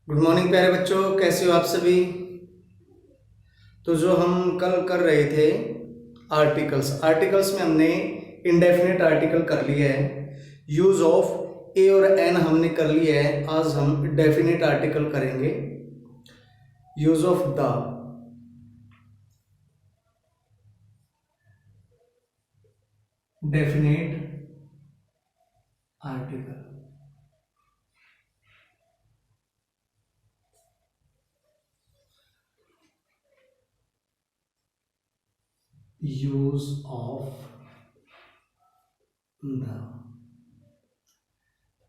Good morning प्यारे बच्चों, कैसे हो आप सभी। तो जो हम कल कर रहे थे आर्टिकल्स में हमने इंडेफिनेट आर्टिकल कर लिया है। यूज ऑफ ए और एन हमने कर लिया है। आज हम डेफिनेट आर्टिकल करेंगे। Use of the, definite article. Use of the.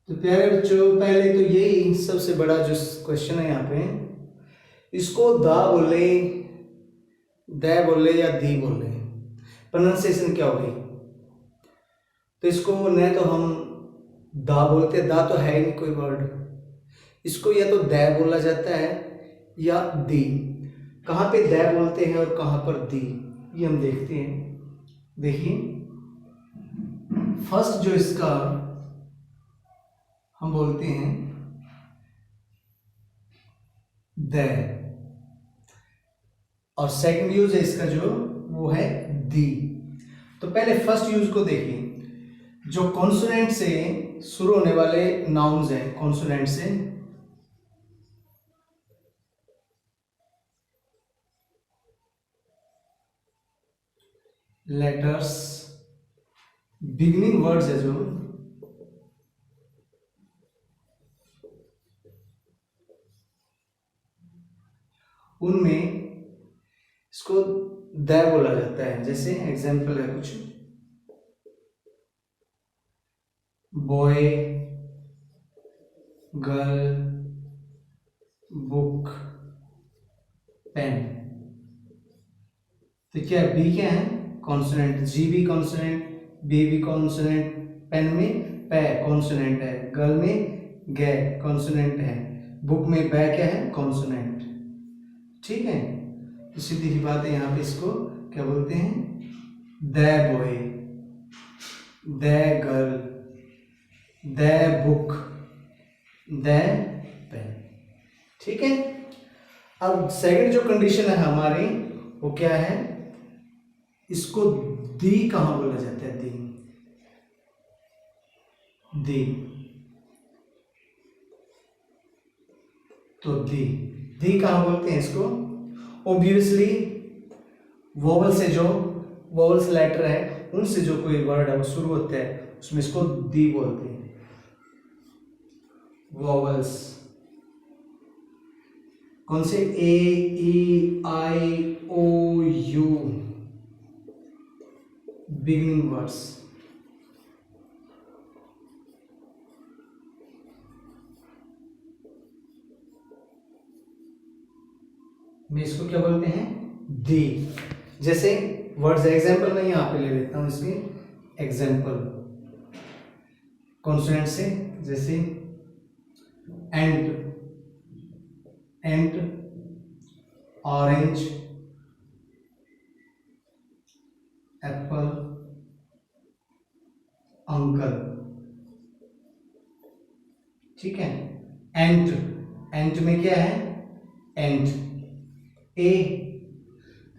तो प्यारे बच्चों, पहले तो यही सबसे बड़ा जो क्वेश्चन है यहाँ पे, इसको दा बोले, द बोले या दी बोले, प्रोनाउंसिएशन क्या होगी। तो इसको न तो हम दा बोलते, दा तो है ही नहीं कोई वर्ड, इसको या तो दै बोला जाता है या दी। कहाँ पे दै बोलते हैं और कहाँ पर दी, ये हम देखते हैं। देखिए, फर्स्ट जो इसका हम बोलते हैं दै, और सेकंड यूज है इसका जो वो है दी। तो पहले फर्स्ट यूज को देखिए। जो कॉन्सोनेंट से शुरू होने वाले नाउन्स हैं, कॉन्सोनेंट से, लेटर्स, बिगिनिंग वर्ड्स है जो, उनमें इसको दै बोला जाता है। जैसे एग्जाम्पल है कुछ, बॉय, गर्ल, बुक, पेन। तो क्या बी क्या है, कॉन्सोनेंट। जी भी कॉन्सोनेंट, बी भी कॉन्सोनेंट, पेन में पै कॉन्सोनेंट है, गर्ल में गे कॉन्सोनेंट है, बुक में बै क्या है, कॉन्सोनेंट। ठीक है, तो सीधी सी बात है। यहाँ पे इसको क्या बोलते हैं, the boy, the girl, the book, the pen. ठीक है। अब सेकंड जो कंडीशन है हमारी, वो क्या है, इसको दी कहां बोला जाता है, दी, दी। तो दी कहां बोलते हैं इसको, ऑब्वियसली वोवल से, जो वोवल्स लेटर है उनसे जो कोई वर्ड है वो शुरू होता है, उसमें इसको दी बोलते हैं। वोवल्स कौन से, ए, ई, आई, ओ, यू, बिगिनिंग वर्ड्स। में इसको क्या बोलते हैं, दी। जैसे वर्ड्स एग्जाम्पल मैं यहां पे ले लेता हूं इसके एग्जाम्पल, कॉन्सोनेंट से, जैसे एंट, एंट, ऑरेंज, एप्पल, अंकल। ठीक है। एंट, एंट में क्या है, एंट, ए,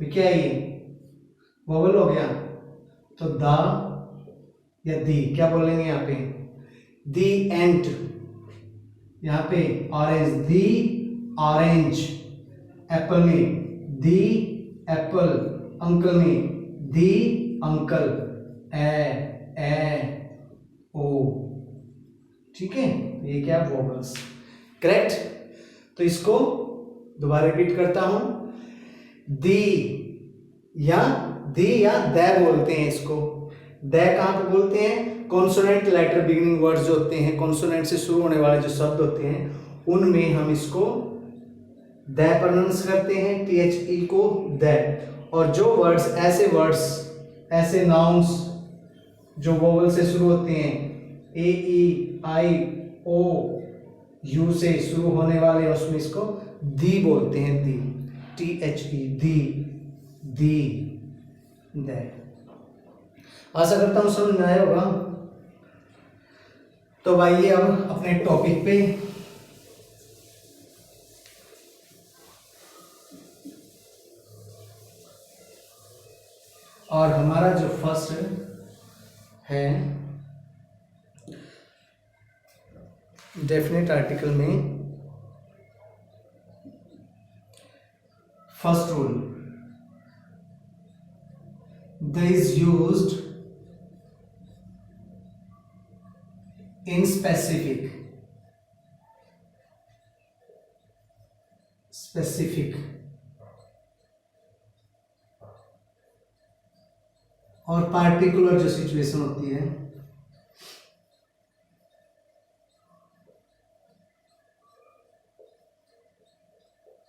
तो क्या है ये, वोवल हो गया। तो दा या दी क्या बोलेंगे यहाँ पे, दी एंट। यहाँ पे ऑरेंज, दी ऑरेंज, एप्पल में दी एप्पल, अंकल में दी अंकल, ए ओ। ठीक है, तो ये क्या, वोवल्स। करेक्ट। तो इसको दोबारा रिपीट करता हूं, दी या दै बोलते हैं इसको। दै कहां पे बोलते हैं, कॉन्सोनेंट लेटर बिगिनिंग वर्ड्स जो होते हैं, कॉन्सोनेंट से शुरू होने वाले जो शब्द होते हैं, उनमें हम इसको दै प्रोनाउंस करते हैं, THE को दै। और जो वर्ड्स ऐसे नाउन्स जो वोवल से शुरू होते हैं, ए, ई, आई, ओ, यू से शुरू होने वाले, उसमें इसको दी बोलते हैं, दी, THE, दी, दै। आशा करता हूं समझ में आया होगा। तो आइए अब अपने टॉपिक पे। डेफिनेट आर्टिकल में first rule, the is used in specific और पार्टिकुलर जो सिचुएशन होती है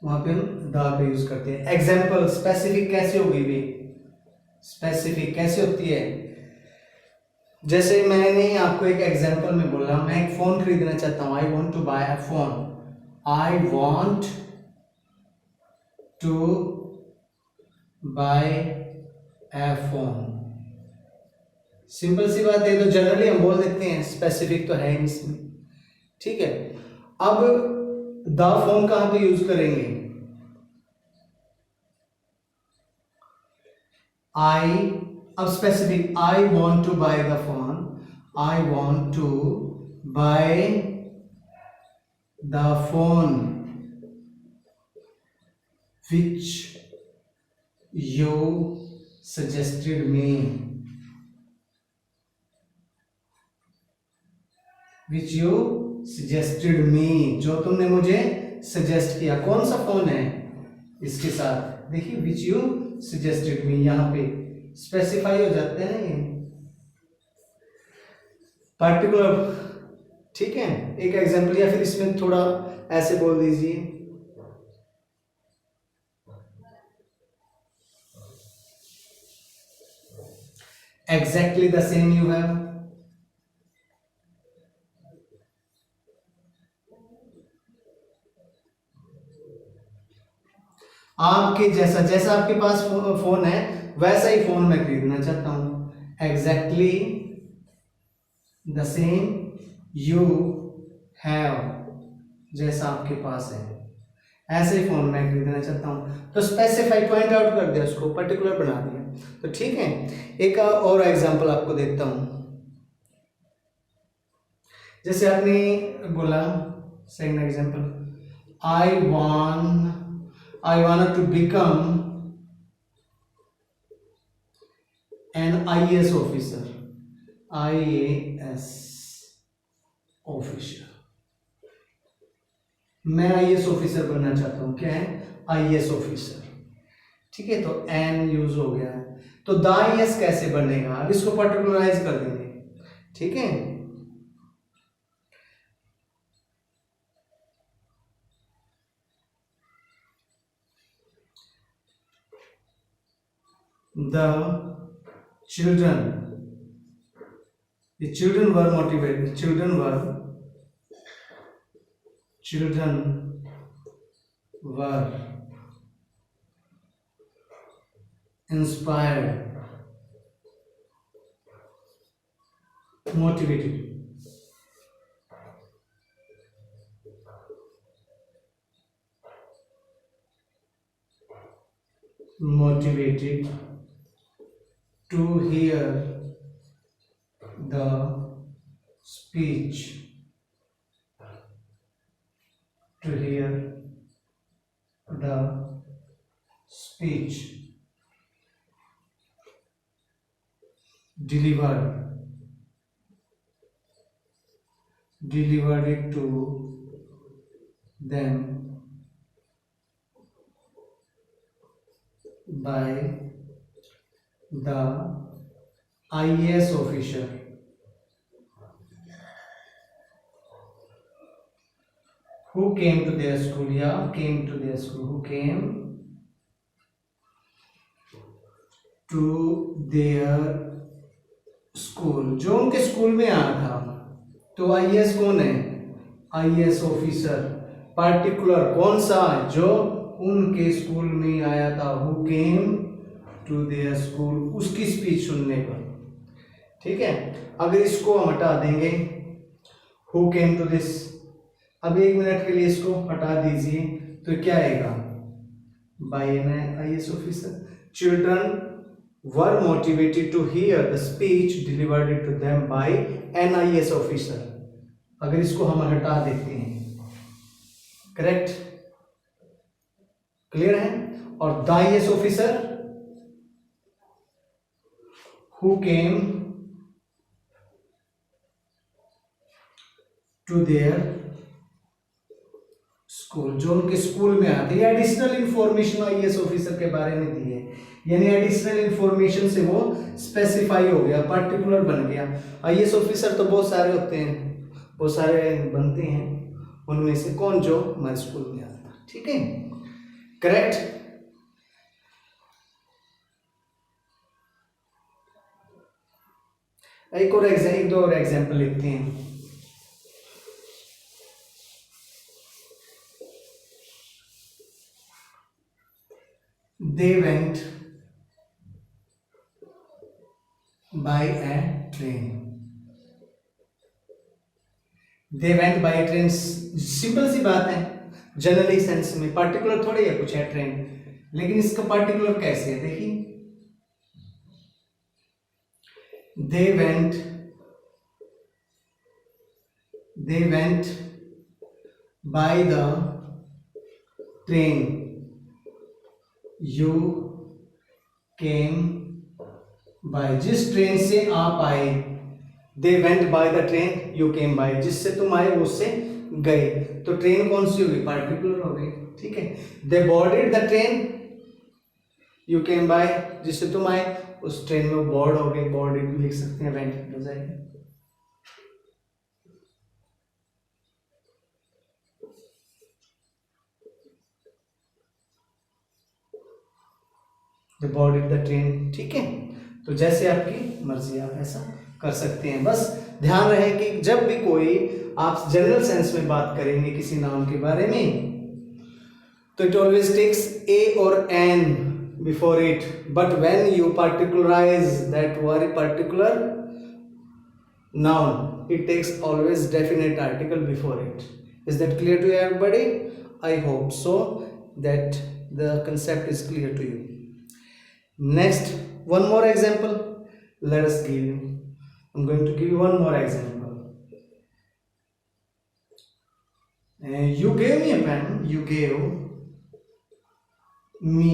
वहां पे हम द का यूज करते हैं। एग्जाम्पल, स्पेसिफिक कैसे होगी भी, स्पेसिफिक कैसे होती है, जैसे मैंने आपको एक एग्जाम्पल में बोला, मैं एक फोन खरीदना चाहता हूं, I want to buy a phone, I want to buy a phone. Simple सी बात है, तो जनरली हम बोल देते हैं, स्पेसिफिक तो है ही इसमें, ठीक है। अब द फॉर्म कहां पे यूज करेंगे, आई, अब specific, I want to buy the phone, I want to buy the phone which you suggested me, which you suggested me, जो तुमने मुझे सजेस्ट किया। कौन सा फोन है इसके साथ, देखिए which you suggested me, यहां पे स्पेसिफाई हो जाते हैं ये पर्टिकुलर, ठीक है। एक एग्जांपल, या फिर इसमें थोड़ा ऐसे बोल दीजिए, exactly the same you have, आपके जैसा, जैसा आपके पास फोन है वैसा ही फोन मैं खरीदना चाहता हूं। exactly the same you have, जैसा आपके पास है ऐसे ही फोन मैं खरीदना चाहता हूं। तो स्पेसिफाई, पॉइंट आउट कर दिया, उसको पर्टिकुलर बना दिया। तो ठीक है, एक और एग्जांपल आपको देता हूं। जैसे आपने बोला, second example, I want to become an IAS officer, IAS officer, मैं IAS ऑफिसर बनना चाहता हूं। क्या है, IAS ऑफिसर, ठीक है। तो एन यूज हो गया, तो द IAS कैसे बनेगा, अब इसको पर्टिकुलराइज कर देंगे, ठीक है। The children were motivated, children were inspired, motivated, to hear the speech, delivered it to them by the IAS officer who came to their school, who came to their school, जो उनके स्कूल में आया था। तो IAS कौन है, IAS officer, particular कौन सा, जो उनके स्कूल में आया था, who came to their school, उसकी स्पीच सुनने पर, ठीक है। अगर इसको हम हटा देंगे, हु केम टू दिस, अब 1 मिनट के लिए इसको हटा दीजिए, तो क्या आएगा, by an IAS officer. Children were motivated to hear the speech delivered to them by an IAS officer, अगर इसको हम हटा देते हैं, करेक्ट, क्लियर है। और the IAS officer who came to their school, जो उनके स्कूल में आते हैं। एडिशनल इंफॉर्मेशन आईएएस ऑफिसर के बारे में दी है, यानी एडिशनल इंफॉर्मेशन से वो स्पेसिफाई हो गया, पर्टिकुलर बन गया। आईएएस ऑफिसर तो बहुत सारे होते हैं, बहुत सारे बनते हैं, उनमें से कौन जो हमारे स्कूल में आता, ठीक है, करेक्ट। एक दो और एग्जाम्पल लिखते हैं। They went by a train. They went by a train, simple सी बात है, जनरली सेंस में, पर्टिकुलर थोड़ी है कुछ है ट्रेन, लेकिन इसका पर्टिकुलर कैसे है देखिए। They went by the train. You came by, जिस ट्रेन से आप आए, they went by the train, you came by, जिससे तुम आए उससे गए, तो ट्रेन कौन सी होगी, पर्टिकुलर हो गई, ठीक है। they boarded the train, you came by, जिससे तुम आए उस ट्रेन में वो बोर्ड हो गई, बोर्डेड भी लिख सकते हैं, वेंट हो जाएगी। they boarded the train, ठीक है। तो जैसे आपकी मर्जी, आप ऐसा कर सकते हैं। बस ध्यान रहे कि जब भी कोई आप जनरल सेंस में बात करेंगे किसी नाम के बारे में, तो इट ऑलवेज टेक्स ए और an before it, but when you particularize that very particular noun, it takes always definite article before it. Is that clear to everybody? I hope so that the concept is clear to you. Next, one more example. Let us give you. I'm going to give you one more example. You gave me a pen. You gave me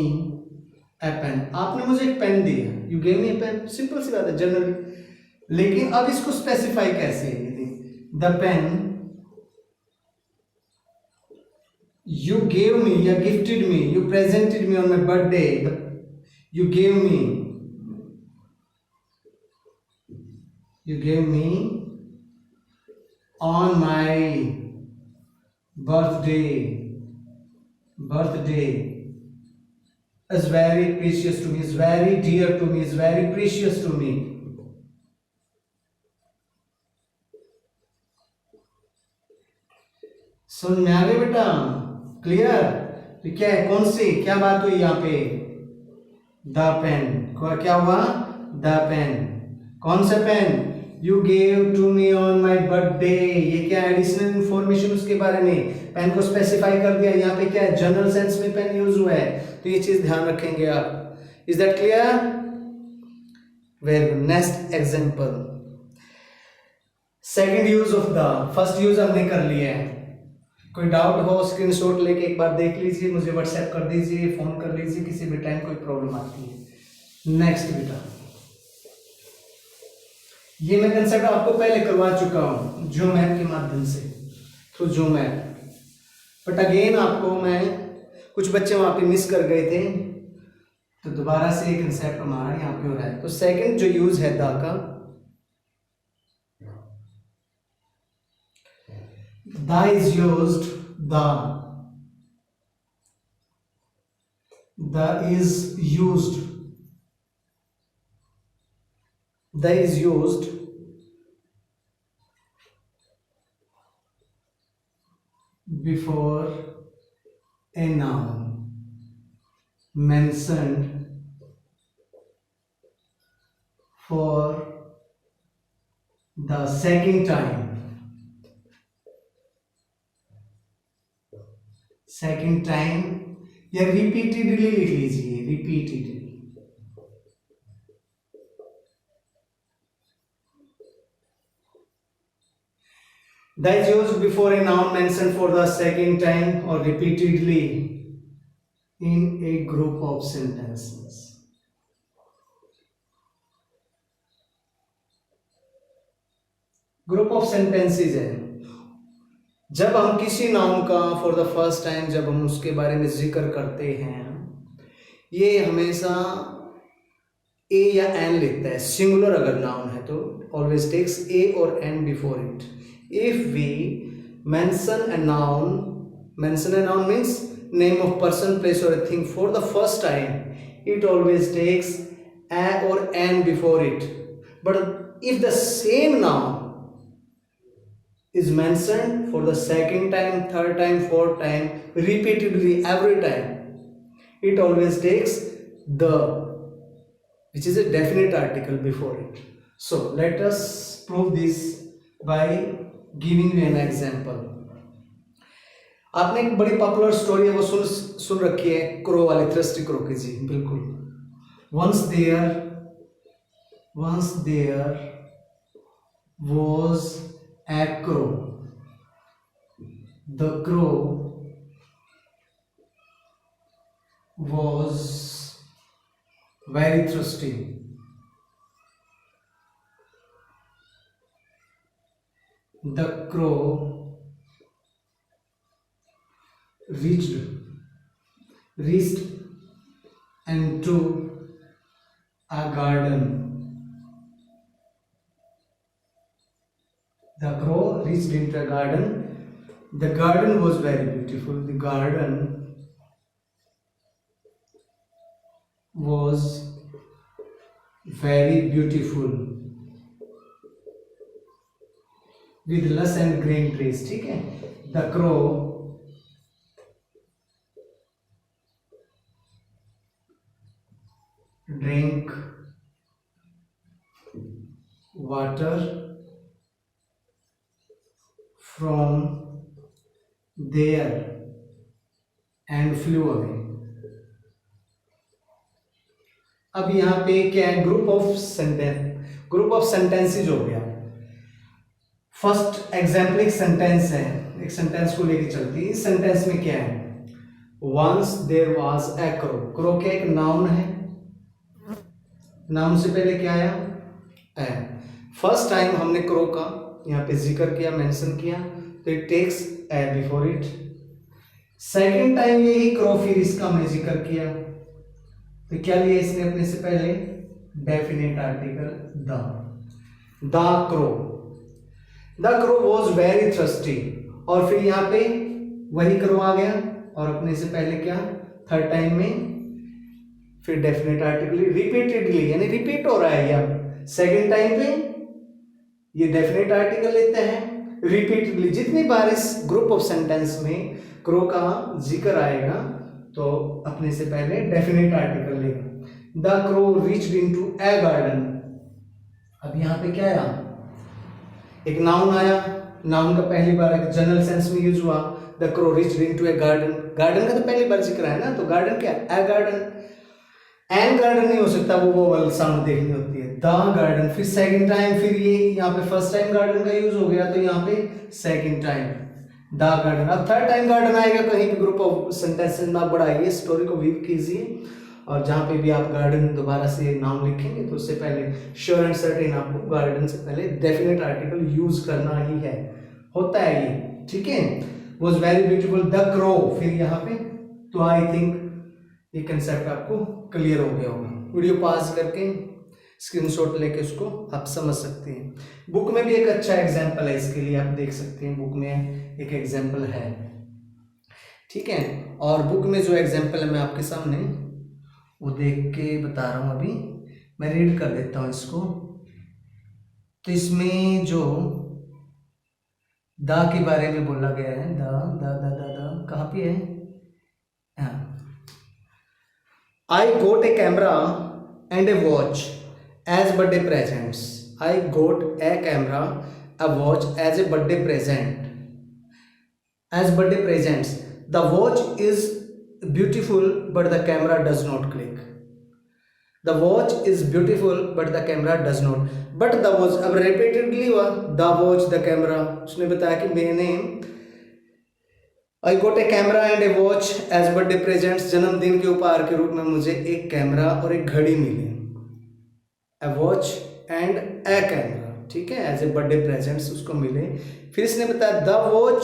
a pen. आपने मुझे एक pen दिया. You gave me a pen. Simple सी बात है, generally. लेकिन अब इसको स्पेसिफाई कैसे है? The pen you gave me, you gifted me, you presented me on my birthday. You gave me on my birthday is very precious to me, is very dear to me, is very precious to me. समझ में आ गई बेटा? Clear? तो क्या है, कौन सी क्या बात हुई यहाँ पे? द पेन, क्या हुआ? द पेन, कौन सा pen? You gave to me on my birthday, ये क्या एडिशनल इंफॉर्मेशन उसके बारे में, पेन को स्पेसिफाई कर दिया। यहाँ पे क्या है, जनरल सेंस में पेन यूज हुआ है, तो ये चीज ध्यान रखेंगे आप। Is that clear? Very good. Next example, second use of the, first use हमने कर लिया है। कोई डाउट हो स्क्रीनशॉट लेके एक बार देख लीजिए, मुझे व्हाट्सएप कर दीजिए, फोन कर लीजिए, किसी भी टाइम कोई प्रॉब्लम आती है। नेक्स्ट बेटा, ये मैं कंसेप्ट आपको पहले करवा चुका हूं जो मैप के माध्यम से, थ्रू जो मैप, बट अगेन आपको मैं, कुछ बच्चे वहां पे मिस कर गए थे, तो दोबारा से ये कंसेप्ट हमारा यहाँ पे हो रहा है। तो सेकंड जो यूज है द का, the is used, the is used before a noun mentioned for the second time, या रिपीटेडली लिख लीजिए, repeatedly. The is used before a noun mentioned for the second time or repeatedly in a group of sentences. Group of sentences है जब हम किसी noun का for the first time जब हम उसके बारे में जिक्र करते हैं, ये हमेशा ए या एन लेता है। सिंगुलर अगर नाउन है तो ऑलवेज टेक्स ए और an before it. If we mention a noun means name of person, place और a thing for the first time, it always takes a और an before it. But if the same noun is mentioned for the second time, third time, fourth time, repeatedly every time, it always takes the, which is a definite article before it. So let us prove this by giving you an example. आपने एक बड़ी popular story है वो सुन रखी है, crow वाली, thirsty crow की। जी बिल्कुल। once there was a crow. The crow was very thirsty. The crow reached into a garden. The crow reached into a garden. The garden was very beautiful. The garden was very beautiful with lush and green trees. ठीक है? The crow drank water from there and flew away. अब यहाँ पे क्या है, group of sentences हो गया। First example एक सेंटेंस है, एक सेंटेंस को लेके चलती है। इस सेंटेंस में क्या है, once there was a crow. Crow क्या एक नाउन है, नाउन से पहले क्या आया, ए। फर्स्ट टाइम हमने क्रो का यहाँ पे जिक्र किया, मेंशन किया, तो it takes a before it. Second time यही क्रो, फिर इसका हमने जिक्र किया, तो क्या लिया इसने अपने से पहले, definite article the crow. The crow was very thirsty, और फिर यहाँ पे वही क्रो आ गया, और अपने से पहले क्या, थर्ड टाइम में फिर डेफिनेट आर्टिकल रिपीटेडली, यानी रिपीट हो रहा है। या सेकंड टाइम पे ये डेफिनेट आर्टिकल लेते हैं रिपीटेडली। जितनी बार इस ग्रुप ऑफ सेंटेंस में क्रो का जिक्र आएगा तो अपने से पहले डेफिनेट आर्टिकल लेगा। The crow reached into A garden. अब यहाँ पे क्या आया, एक नाउन आया, नाउन का पहली बार एक जनरल सेंस में यूज हुआ। The crow reached into A garden, garden का तो पहली बार जिक्र है ना, तो गार्डन क्या, ए गार्डन। एन गार्डन नहीं हो सकता, वो वोवल साउंड देखनी होती है, द गार्डन। फिर सेकंड टाइम, फिर ये यहाँ पे फर्स्ट टाइम गार्डन का यूज हो गया, तो यहाँ पे सेकंड टाइम द गार्डन। अब थर्ड टाइम गार्डन आएगा कहीं भी ग्रुप ऑफ सेंटेंसेस में, आप बढ़ाइए, स्टोरी को वीव कीजिए, और जहाँ पे भी आप गार्डन दोबारा से नाम लिखेंगे तो उससे पहले श्योर एंड सर्टेन आपको गार्डन से पहले डेफिनेट आर्टिकल यूज करना ही है, होता है ये, ठीक है। Was very beautiful the crow, फिर यहाँ पे, तो आई थिंक ये कंसेप्ट आपको क्लियर हो गया होगा। वीडियो पॉज करके स्क्रीनशॉट लेके उसको आप समझ सकते हैं। बुक में भी एक अच्छा एग्जाम्पल है इसके लिए, आप देख सकते हैं, बुक में एक एग्जाम्पल है, ठीक है। और बुक में जो एग्जाम्पल है मैं आपके सामने वो देख के बता रहा हूँ, अभी मैं रीड कर देता हूँ इसको। तो इसमें जो द के बारे में बोला गया है, द कहाँ पे है, I got a camera and a watch as birthday presents. I got a camera a watch as a birthday present. As birthday presents, the watch is beautiful but the camera does not click. The watch is beautiful but the camera does not, but the watch, अब repeatedly हुआ the watch the camera. उसने बताया कि मैंने I got a camera and a watch as birthday presents, जन्मदिन के उपहार के रूप में मुझे एक कैमरा और एक घड़ी मिली, ए वॉच एंड ए कैमरा, ठीक है, एज ए बर्थडे प्रेजेंट्स उसको मिले। फिर इसने बताया the watch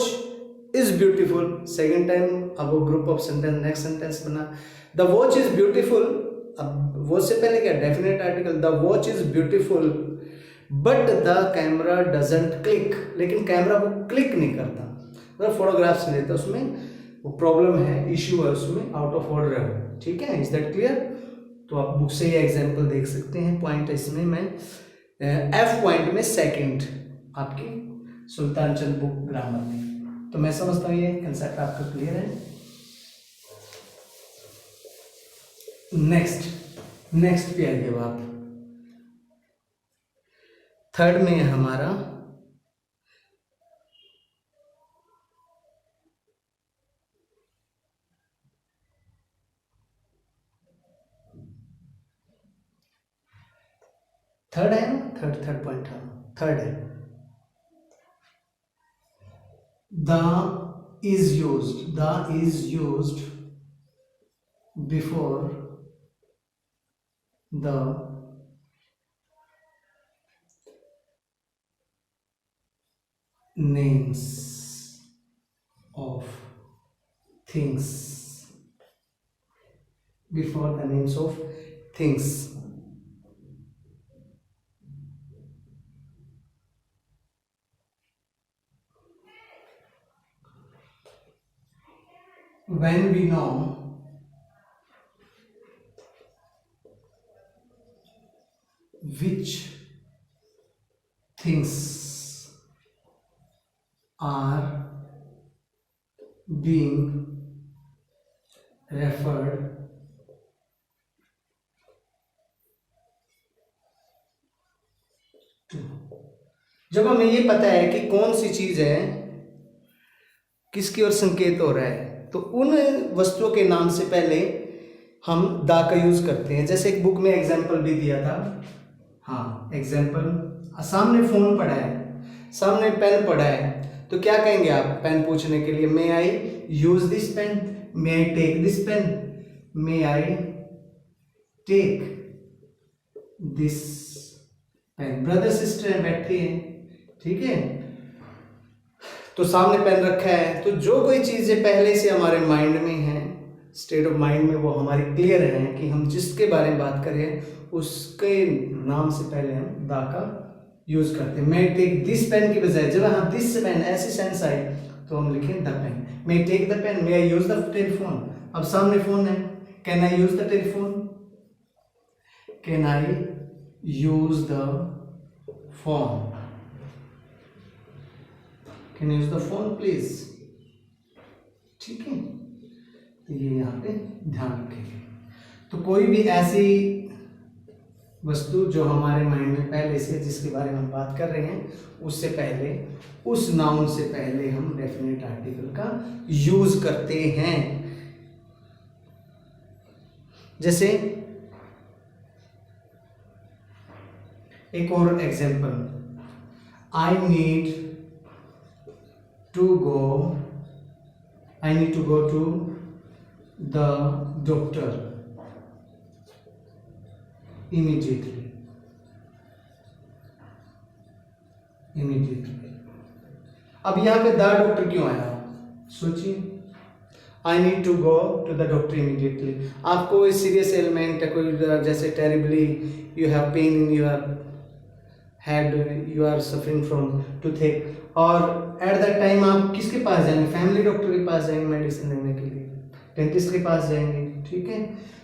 is beautiful, second time, अब वो group of sentence next sentence बना, द वॉच इज ब्यूटीफुल, अब वॉच से पहले क्या, definite article, the watch is beautiful but the camera doesn't click, लेकिन कैमरा वो क्लिक नहीं करता, मतलब फोटोग्राफ्स नहीं लेता, उसमें वो प्रॉब्लम है, इश्यू है उसमें, आउट ऑफ ऑर्डर है, ठीक है, इज दैट क्लियर। तो आप बुक से ये एग्जांपल देख सकते हैं, पॉइंट इसमें मैं एफ पॉइंट में सेकंड आपकी सुल्तान चंद बुक ग्रामर में। तो मैं समझता हूँ ये कंसेप्ट आपका क्लियर है। नेक्स्ट पे आइए आप, थर्ड में हमारा थर्ड है ना, थर्ड पॉइंट थर्ड है, the is used before the names of things, before the names of things, when we know which things are being referred to, जब हमें ये पता है कि कौन सी चीज है, किसकी ओर संकेत हो रहा है, तो उन वस्तुओं के नाम से पहले हम दा का यूज करते हैं। जैसे एक बुक में एग्जाम्पल भी दिया था, हाँ एग्जाम्पल, सामने फोन पड़ा है, सामने पेन पड़ा है, तो क्या कहेंगे आप पेन पूछने के लिए, may I use this pen, may I take this pen, may I take this pen. Brother sister बैठे हैं, ठीक है, तो सामने पेन रखा है, तो जो कोई चीजें पहले से हमारे माइंड में है, स्टेट ऑफ माइंड में, वो हमारी क्लियर है कि हम जिसके बारे में बात करें उसके नाम से पहले हम दा का यूज करते हैं। मे टेक दिस पेन की बजाय जब हाँ दिस पेन ऐसी सेंस आई तो हम लिखें the pen, may take the pen, may I use the telephone. अब सामने फोन है, can I use the telephone, can I use the phone, can use the phone please, ठीक है, तो ये यहाँ पे ध्यान रखेंगे। तो कोई भी ऐसी वस्तु जो हमारे माइंड में पहले से, जिसके बारे में हम बात कर रहे हैं, उससे पहले, उस नाउन से पहले हम डेफिनेट आर्टिकल का यूज करते हैं। जैसे एक और example, I need to go to the doctor immediately. अब यहां पे द डॉक्टर क्यों आया, सोचिए, I need to go to the doctor immediately. आपको कोई सीरियस एलिमेंट है, कोई जैसे terribly you have pain in your head, you are suffering from toothache, और एट दैट टाइम आप किसके पास जाएंगे, फैमिली डॉक्टर के पास जाएंगे मेडिसिन लेने के लिए, डेंटिस्ट के पास जाएंगे, ठीक है,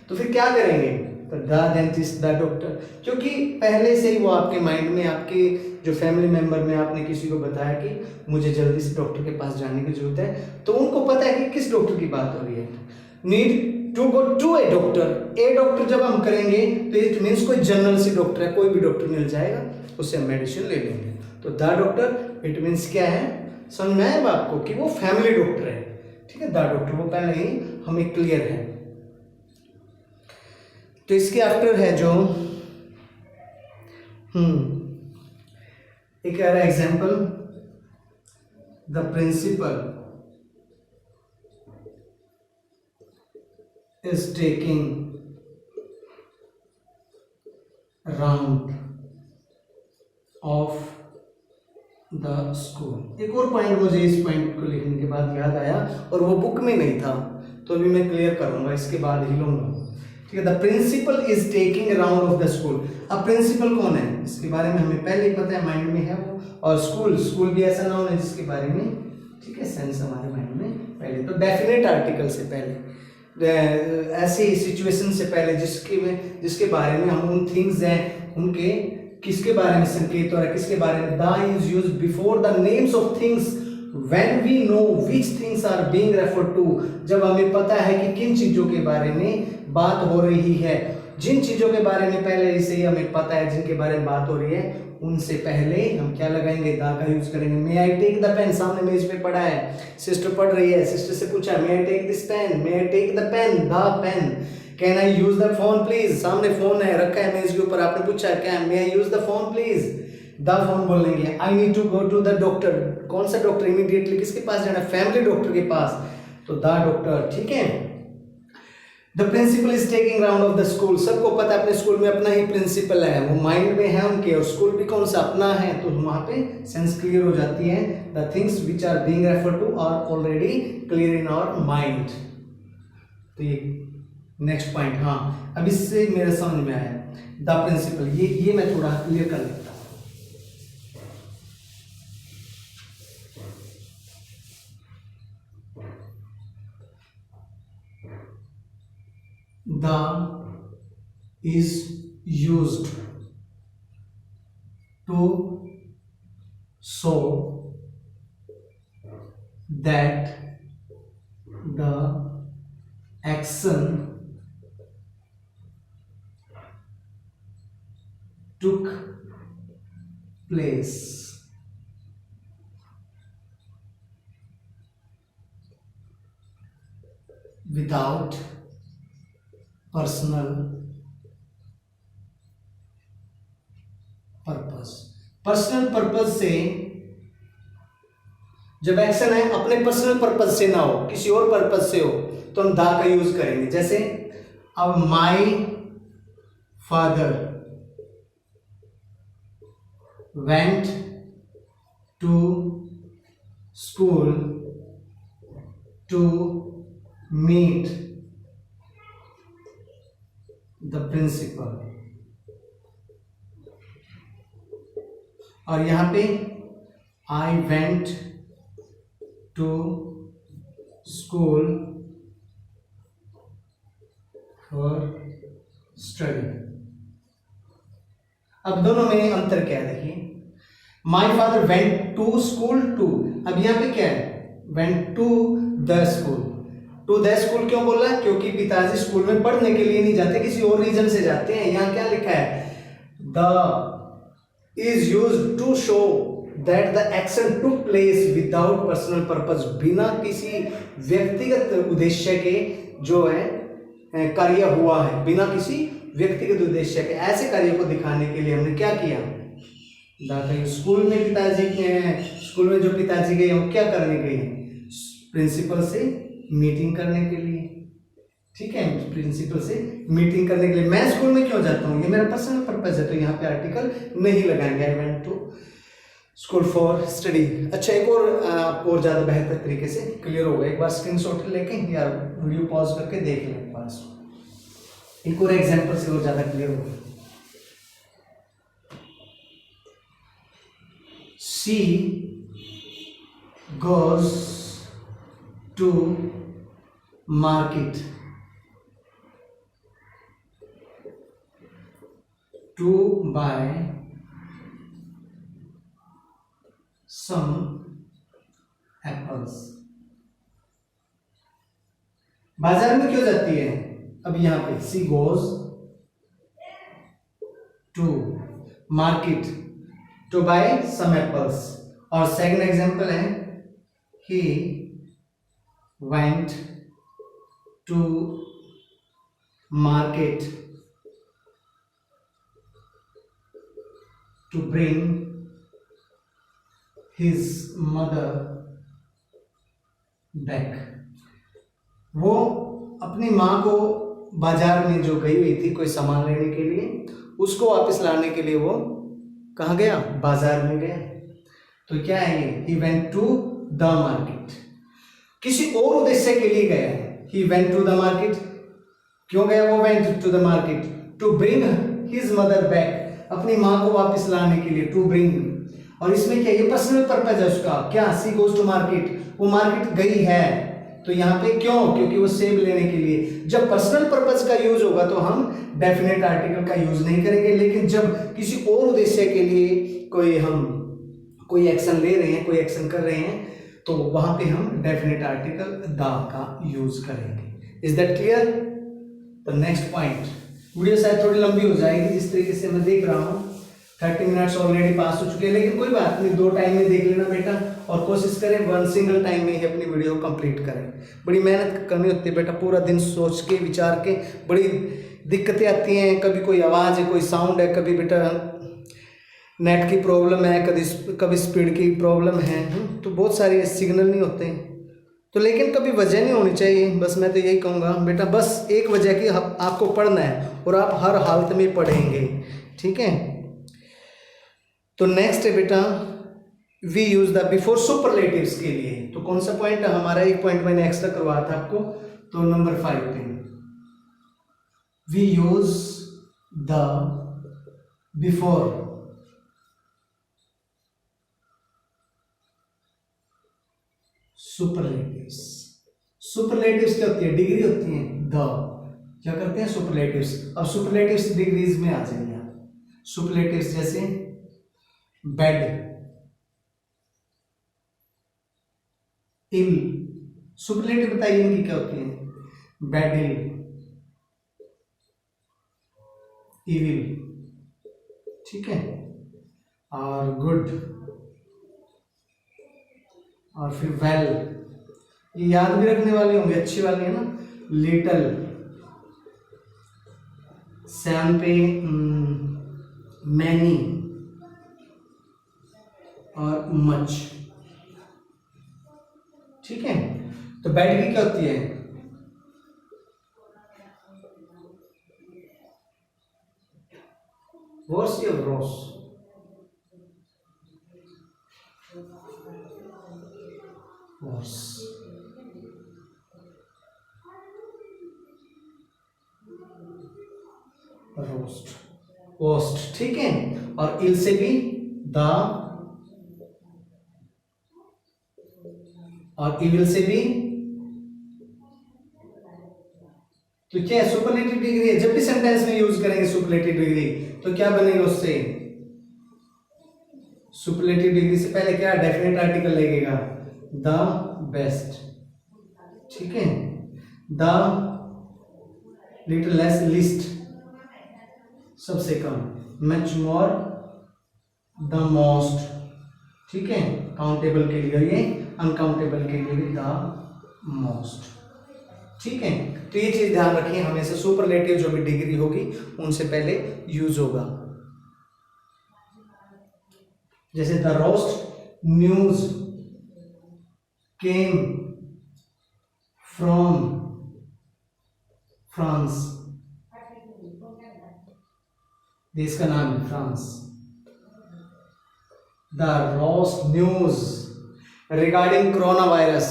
तो फिर क्या करेंगे, तो द डेंटिस्ट, द डॉक्टर, क्योंकि पहले से ही वो आपके माइंड में, आपके जो फैमिली मेंबर में आपने किसी को बताया कि मुझे जल्दी से डॉक्टर के पास जाने की जरूरत है, तो उनको पता है कि किस डॉक्टर की बात हो रही है। Need to go to a doctor, a doctor जब हम करेंगे तो इट मीन्स कोई जनरल सी डॉक्टर है, कोई भी डॉक्टर मिल जाएगा, उससे हम मेडिसिन ले लेंगे। तो द डॉक्टर इट मीन्स क्या है, समझ में आया आपको कि वो फैमिली डॉक्टर है, ठीक है, द डॉक्टर, वो पहले ही हमें क्लियर है। तो इसके आफ्टर है जो एक और example, the principal is taking round of the school. एक और पॉइंट मुझे इस पॉइंट को लिखने के बाद याद आया और वो बुक में नहीं था, तो अभी मैं क्लियर करूंगा, इसके बाद ही लूंगा। ठीक है, the principal is taking round of the school. अब प्रिंसिपल कौन है इसके बारे में हमें पहले ही पता है, माइंड में है वो। और स्कूल भी ऐसा नाउन है जिसके बारे में, ठीक है, सेंस हमारे माइंड में पहले। तो डेफिनेट आर्टिकल से पहले, ऐसी सिचुएशन से पहले जिसके बारे में हम उन थिंग्स हैं उनके किसके बारे में संकेत हो रहा है, किसके बारे में। The is used before the names of things when we know which things are being referred to, जब हमें पता है कि किन चीजों के बारे में बात हो रही है। जिन चीजों के बारे में पहले से ही हमें पता है जिनके बारे में बात हो रही है, उनसे पहले हम क्या लगाएंगे, दा का यूज करेंगे। मे आई टेक द पेन, सामने मेज पे पड़ा है, सिस्टर पढ़ रही है, सिस्टर से पूछा may I take this pen, may I take the pen, the pen. Can I use the phone please, सामने फोन है रखा है मेज के ऊपर, आपने पूछा क्या may I use the phone please, the phone बोलेंगे। I need to go to the doctor, कौन सा डॉक्टर, इमीडिएटली किसके पास जाना, फैमिली डॉक्टर के पास, तो द डॉक्टर। ठीक है, the principal is taking round of the school, सबको पता है अपने स्कूल में अपना ही प्रिंसिपल है, वो माइंड में है उनके, और स्कूल भी कौन सा अपना है, तो वहां पे सेंस क्लियर हो जाती है। The things which are being refer to are already clear in our mind. तो ये नेक्स्ट पॉइंट, हाँ अब इससे मेरे समझ में आया द प्रिंसिपल, ये मैं थोड़ा क्लियर कर लेता हूं। The is used to show that the action took place without personal purpose. Personal purpose से जब एक्शन है अपने पर्सनल पर्पस से ना हो, किसी और पर्पस से हो, तो हम दा का यूज करेंगे। जैसे अब my father went to school to meet the principal, और यहां पे I went to school for study. अब दोनों में अंतर क्या है, देखिए my father went to school to, अब यहां पे क्या है, went to the school. To the school क्यों बोल रहा है, क्योंकि पिताजी स्कूल में पढ़ने के लिए नहीं जाते, किसी और रीजन से जाते हैं। यहां क्या लिखा है, the is used to show that the action took place without personal purpose, बिना किसी व्यक्तिगत उद्देश्य के जो है कार्य हुआ है, बिना किसी व्यक्तिगत उद्देश्य के ऐसे कार्य को दिखाने के लिए हमने क्या किया, स्कूल में पिताजी के, स्कूल में जो पिताजी गए वो क्या करने गए, प्रिंसिपल से मीटिंग करने के लिए। ठीक है, प्रिंसिपल से मीटिंग करने के लिए। मैं स्कूल में क्यों जाता हूँ, ये मेरा पर्सनल पर्पस है, तो यहाँ पे आर्टिकल नहीं लगाएंगे। I went to school for study. अच्छा, एक और ज्यादा बेहतर तरीके से क्लियर होगा, एक बार स्क्रीनशॉट लेके या वीडियो पॉज करके देख लें पास, एक और एग्जांपल से और ज्यादा क्लियर होगा। She goes to market to buy some apples। बाजार में क्यों जाती है, अब यहां पे she goes to market to buy some apples. और सेकंड एग्जांपल है he went to market to bring his mother back. वो अपनी माँ को बाजार में जो गई हुई थी कोई सामान लेने के लिए, उसको वापस लाने के लिए वो कहाँ गया? बाजार में गया। तो क्या है ये? He went to the market. किसी और उद्देश्य के लिए गया है। He went to the market. क्यों गया वो went to the market? To bring his mother back, अपनी माँ को वापस लाने के लिए, टू ब्रिंग। और इसमें क्या, ये पर्सनल पर्पज है उसका। क्या? सी गोज टू मार्केट, वो मार्केट गई है। तो यहाँ पे क्यों? क्योंकि वो सेब लेने के लिए। जब पर्सनल पर्पज का यूज होगा तो हम डेफिनेट आर्टिकल का यूज नहीं करेंगे, लेकिन जब किसी और उद्देश्य के लिए हम कोई एक्शन ले रहे हैं, कोई एक्शन कर रहे हैं, तो वहां पे हम डेफिनेट आर्टिकल द का यूज करेंगे। Is that clear? तो नेक्स्ट पॉइंट, वीडियो शायद थोड़ी लंबी हो जाएगी जिस तरीके से मैं देख रहा हूँ। 30 मिनट्स ऑलरेडी पास हो चुके हैं, लेकिन कोई बात नहीं, 2 टाइम में देख लेना बेटा, और कोशिश करें 1 सिंगल टाइम में ही अपनी वीडियो कंप्लीट करें। बड़ी मेहनत करनी होती है बेटा, पूरा दिन सोच के विचार के, बड़ी दिक्कतें आती हैं। कभी कोई आवाज़ है, कोई साउंड है, कभी बेटा नेट की प्रॉब्लम है, कभी स्पीड की प्रॉब्लम है, तो बहुत सारे सिग्नल नहीं होते हैं। तो लेकिन कभी वजह नहीं होनी चाहिए। बस मैं तो यही कहूँगा बेटा, बस एक वजह की आपको पढ़ना है और आप हर हालत में पढ़ेंगे, ठीक है। तो नेक्स्ट है बेटा, we use the before superlatives के लिए। तो कौन सा पॉइंट है हमारा? एक पॉइंट मैंने एक्स्ट्रा करवाया था आपको, तो नंबर 5 पे we use the before superlatives. Superlatives क्या होती है? डिग्री होती है। द क्या करते हैं? सुपरलेटिव्स। अब सुपरलेटिव्स डिग्रीज में आ जाएंगे आप। सुपरलेटिव्स जैसे बेड, इल। सुपरलेटिव बताइए इनकी क्या होती है? बेड, इविल, ठीक है, और गुड, और फिर वेल। ये याद भी रखने वाले होंगे, अच्छी वाली है ना। लिटल, 7 पे मैनी और मच, ठीक है। तो बैड की क्या होती है? वर्स या रॉस? वर्स। रोस्ट, वोस्ट, ठीक है। और इल से भी द, और इविल से भी। तो क्या है? सुपरलेटिव डिग्री है। जब भी सेंटेंस में यूज करेंगे सुपरलेटिव डिग्री, तो क्या बनेगा उससे? सुपरलेटिव डिग्री से पहले क्या डेफिनेट आर्टिकल लगेगा? द बेस्ट, ठीक है। द लिटिल लेस, लिस्ट, सबसे कम। मच मोर, द मोस्ट, ठीक है। काउंटेबल के लिए ये, अनकाउंटेबल के लिए भी द मोस्ट, ठीक है। तो ये चीज ध्यान रखिए, हमेशा सुपरलेटिव जो भी डिग्री होगी उनसे पहले यूज होगा। जैसे the roast news came from France, देश का नाम है France. The roast news regarding corona virus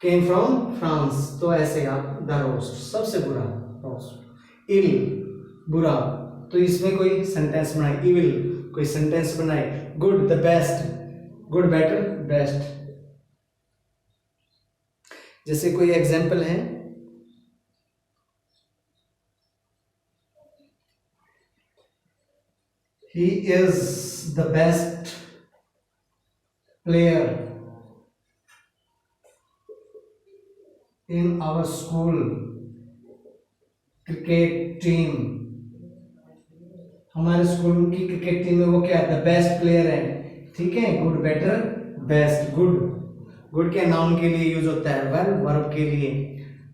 came from France. तो ऐसे आप द रोस्ट, सबसे बुरा रोस्ट। इल, बुरा, तो इसमें कोई सेंटेंस बनाए। इविल, कोई सेंटेंस बनाए। Good, the best, good, better, best. जैसे कोई एग्जाम्पल है, he is the best player in our school cricket team। हमारे स्कूल की क्रिकेट टीम में वो क्या है? द बेस्ट प्लेयर है, ठीक है। Good, better, best. Good, good क्या नाउन के लिए यूज होता है, वेल वर्ब के लिए।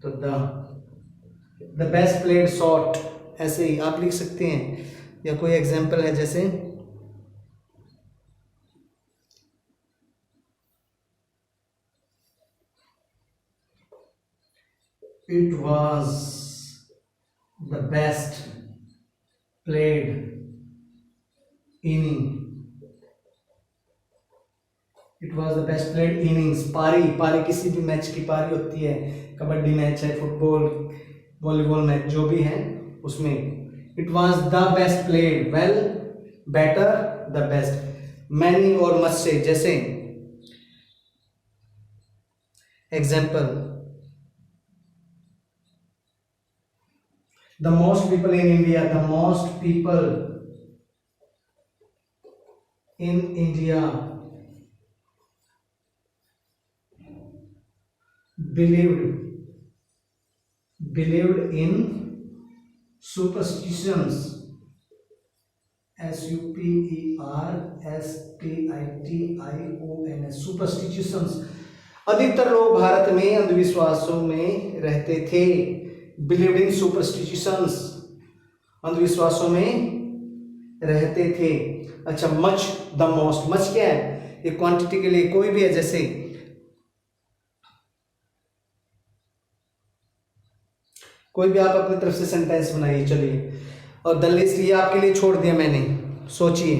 तो द बेस्ट प्लेयर शॉट, ऐसे ही आप लिख सकते हैं। या कोई एग्जाम्पल है, जैसे It was the best played inning. It was the best played innings. पारी, पारी किसी भी मैच की पारी होती है, कबड्डी मैच है, फुटबॉल, वॉलीबॉल मैच, जो भी है उसमें. It was the best played, well, better, the best. Many और मच से, जैसे example, the most people in India, the most people in India believed in superstitions, superstitions, superstitions. अधिकतर लोग भारत में अंधविश्वासों में रहते थे. बिलीव्ड इन सुपरस्टिशंस, अंधविश्वासों में रहते थे. अच्छा, मच, द मोस्ट. मच क्या है? एक क्वांटिटी के लिए कोई भी है, जैसे कोई भी आप अपनी तरफ से सेंटेंस बनाइए. चलिए, और द लिस्ट ये आपके लिए छोड़ दिया मैंने, सोचिए.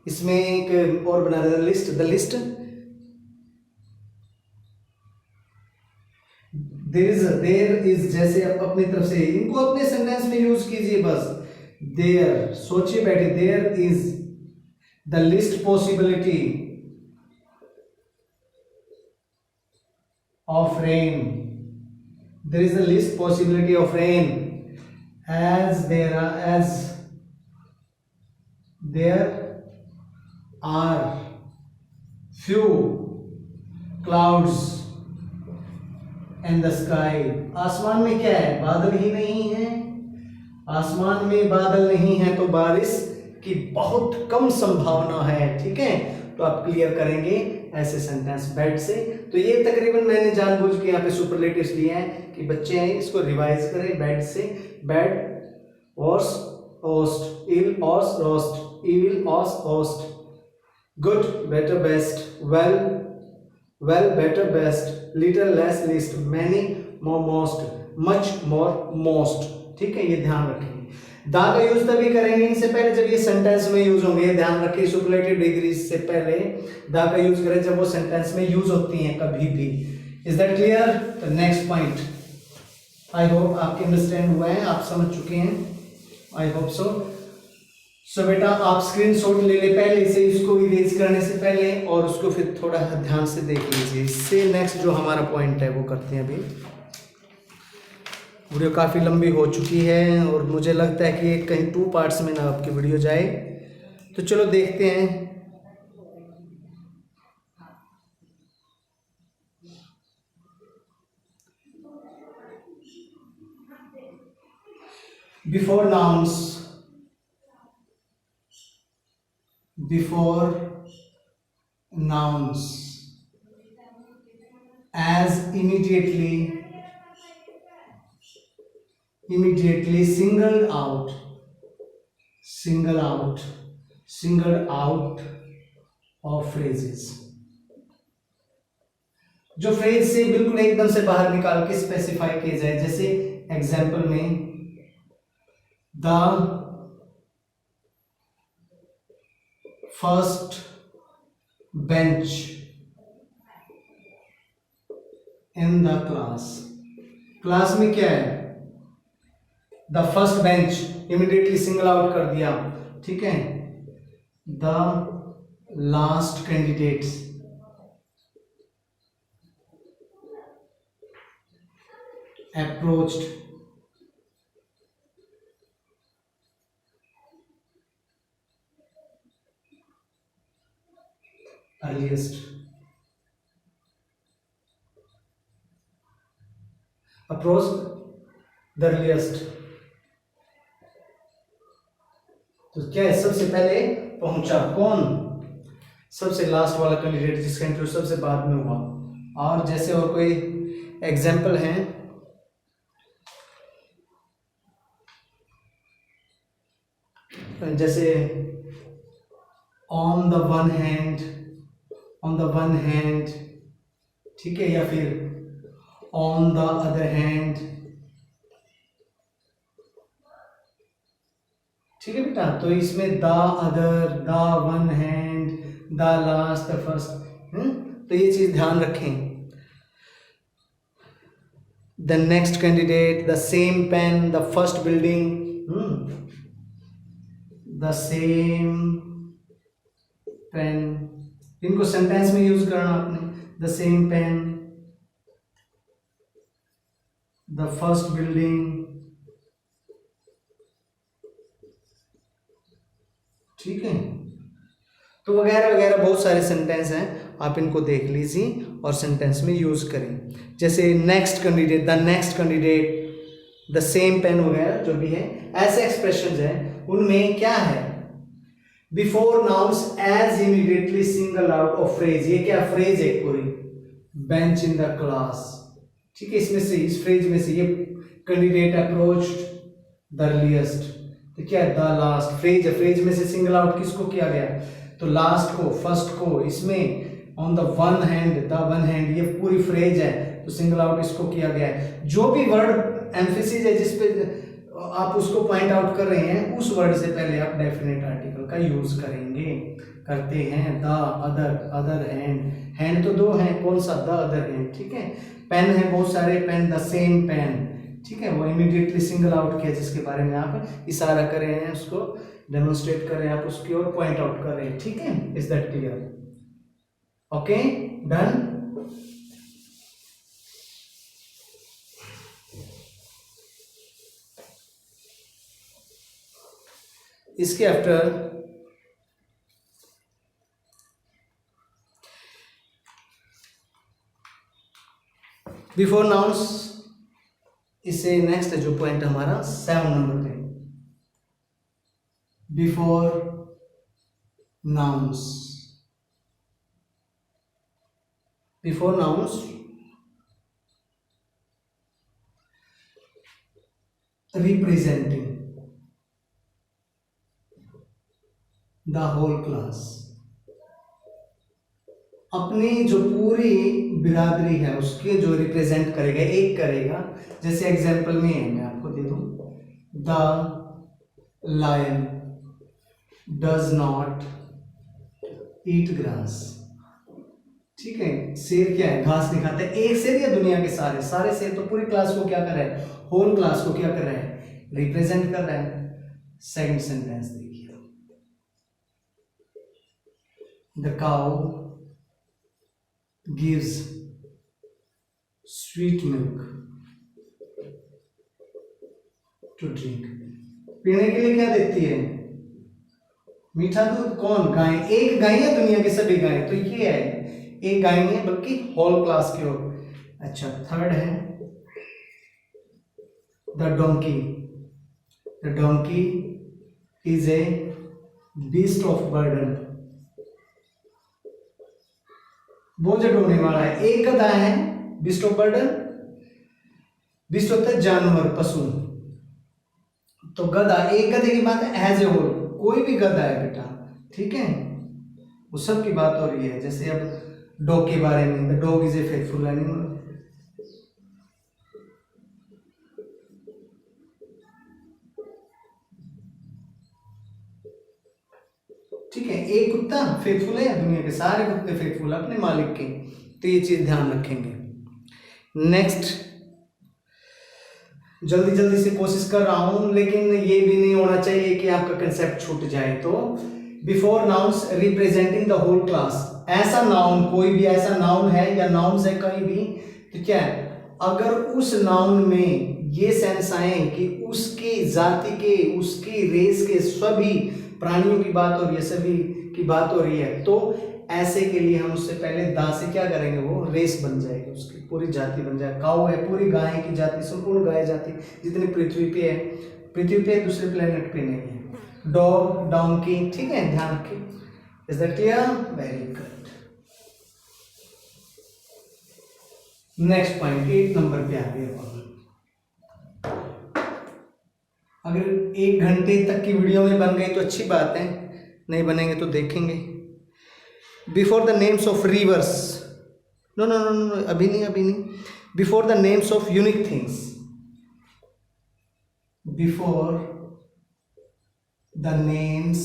इसमें एक और बना रहे, least. The least, there is, जैसे आप अपनी तरफ से इनको अपने सेंटेंस में यूज कीजिए बस. देयर, सोचिए बैठे. There is the least possibility of rain. There is a least possibility of rain as there are few clouds in the sky. आसमान में क्या है? बादल ही नहीं है. आसमान में बादल नहीं है तो बारिश की बहुत कम संभावना है. ठीक है, तो आप क्लियर करेंगे ऐसे सेंटेंस बेड से. तो ये तकरीबन मैंने जानबूझ के यहाँ पे सुपरलेटिव्स लिए हैं कि बच्चे हैं इसको रिवाइज करें. बेड से, bad, worse, worst, ill, worse, worst, evil, worse, worst, good, better, best, well, well, better, best, little, less, least, many, more, most, much, more, most. ठीक है, ये ध्यान रखेंगे. दा का यूज तभी करेंगे इनसे पहले जब ये सेंटेंस में यूज होंगे. ध्यान रखिए, सुपरलेटिव डिग्री से पहले दा का यूज करें जब वो सेंटेंस में यूज होती हैं कभी भी. Is that clear? The next point, I hope आपके अंडरस्टैंड हुआ है, आप समझ चुके हैं. I hope so. सो बेटा, आप स्क्रीनशॉट ले ले पहले से, इसको इरेज करने से पहले, और उसको फिर थोड़ा ध्यान से देख लीजिए. इससे नेक्स्ट जो हमारा पॉइंट है वो करते हैं. अभी वीडियो काफ़ी लंबी हो चुकी है और मुझे लगता है कि कहीं 2 पार्ट्स में ना आपकी वीडियो जाए. तो चलो देखते हैं. Before nouns, before nouns, as immediately singled out of phrases. जो फ्रेज से बिल्कुल एकदम से बाहर निकाल के स्पेसिफाई किए जाए. जैसे एग्जाम्पल में, the first bench in the class. Class में क्या है? The first bench, immediately single out कर दिया. ठीक है. The last candidates, approached, earliest, approach the earliest. तो क्या है? सबसे पहले पहुंचा. कौन? सबसे लास्ट वाला कैंडिडेट जिसका इंटरव्यू सबसे बाद में हुआ. और जैसे और कोई एग्जाम्पल है, जैसे ऑन द वन हैंड, ठीक है, या फिर ऑन द अदर हैंड, ठीक है बेटा। तो इसमें the other, the one hand, the last, the first, तो ये चीज ध्यान रखें। The next candidate, the same pen, the first building, the same pen, इनको सेंटेंस में यूज करना आपने। The same pen, the first building, ठीक है। तो वगैरह वगैरह बहुत सारे सेंटेंस हैं, आप इनको देख लीजिए और सेंटेंस में यूज करें। जैसे next candidate, the next candidate, the same pen वगैरह जो भी है, ऐसे एक्सप्रेशंस हैं, उनमें क्या है, before nouns as immediately single out of phrase, ये क्या फ्रेज है पूरी, बेंच इन द क्लास, ठीक है। इसमें से, इस फ्रेज में से, ये कैंडिडेट अप्रोच्ड द अर्लीस्ट, तो क्या है, द लास्ट, फ्रेज है, फ्रेज में से सिंगल आउट किसको किया गया, तो लास्ट को, फर्स्ट को। इसमें on the one hand, the one hand, ये पूरी फ्रेज है, तो सिंगल आउट इसको किया गया है। जो भी वर्ड एम्फेसिस है जिसपे आप उसको पॉइंट आउट कर रहे हैं, उस वर्ड से पहले आप डेफिनेट आर्टिकल का यूज करेंगे, करते हैं। The other, other hand, hand तो दो हैं, कौन सा, द अदर हैंड, ठीक है। पेन है बहुत सारे पेन, द सेम पेन, ठीक है, वो इमीडिएटली सिंगल आउट किया जिसके बारे में आप इशारा कर रहे हैं, उसको डेमोन्स्ट्रेट कर रहे हैं, आप उसकी ओर पॉइंट आउट कर रहे हैं, ठीक है। Is that clear? Okay, done. इसके आफ्टर बिफोर नाउन्स, इससे नेक्स्ट जो पॉइंट हमारा 7 नंबर पे, before nouns, before nouns representing the whole class, अपनी जो पूरी बिरादरी है उसके जो रिप्रेजेंट करेगा, एक करेगा। जैसे एग्जांपल में है, मैं आपको दे दूं, the lion does not eat grass, ठीक है। शेर क्या है, घास नहीं खाता है। एक शेर या दुनिया के सारे, सारे शेर, तो पूरी क्लास को क्या कर रहा है, होल क्लास को क्या कर रहा है, रिप्रेजेंट कर रहा है। सेकंड सेंटेंस देखिए, the cow gives sweet milk to drink, पीने के लिए क्या देती है, मीठा दूध। कौन, गाय। एक गाय है, दुनिया की सभी गाय, तो ये है, एक गाय नहीं है बल्कि होल क्लास की ओर। अच्छा, थर्ड है the donkey, the donkey is a beast of burden, बोझ ढोने वाला है। एक गधा है, बीस्ट ऑफ बर्डन, बीस्ट होता है जानवर, पशु, तो गधा, एक गधे की बात है, एज ए होल, कोई भी गधा है बेटा, ठीक है, वो सब की बात हो रही है। जैसे अब डॉग के बारे में, the dog is a faithful animal, ठीक है। एक कुत्ता फेथफुल है, दुनिया के सारे कुत्ते फेथफुल अपने मालिक के, तो ये चीज ध्यान रखेंगे। नेक्स्ट, जल्दी जल्दी से कोशिश कर रहा हूं, लेकिन ये भी नहीं होना चाहिए कि आपका कंसेप्ट छूट जाए। तो before nouns representing the whole class, ऐसा नाउन, कोई भी ऐसा नाउन है या नाउन्स है कहीं भी, तो क्या है, अगर उस नाउन में ये सेंस आए कि उसकी जाति के, उसकी रेस के सभी प्राणियों की बात हो रही है, सभी की बात हो रही है, तो ऐसे के लिए हम उससे पहले दा से क्या करेंगे, वो रेस बन जाएगी, उसकी पूरी जाति बन जाएगी। काऊ है, पूरी गाय की जाति, संपूर्ण गाय जाति जितनी पृथ्वी पे है, पृथ्वी पे दूसरे प्लेनेट पे नहीं है। डॉग, डोंकी, ठीक है, ध्यान रखिए। Is that clear? Very good. Next point 8 number पे आ गए। अगर 1 घंटे तक की वीडियो में बन गई तो अच्छी बात है, नहीं बनेंगे तो देखेंगे। Before the names of rivers, no no no no, अभी नहीं, अभी नहीं। Before the names of unique things, before the names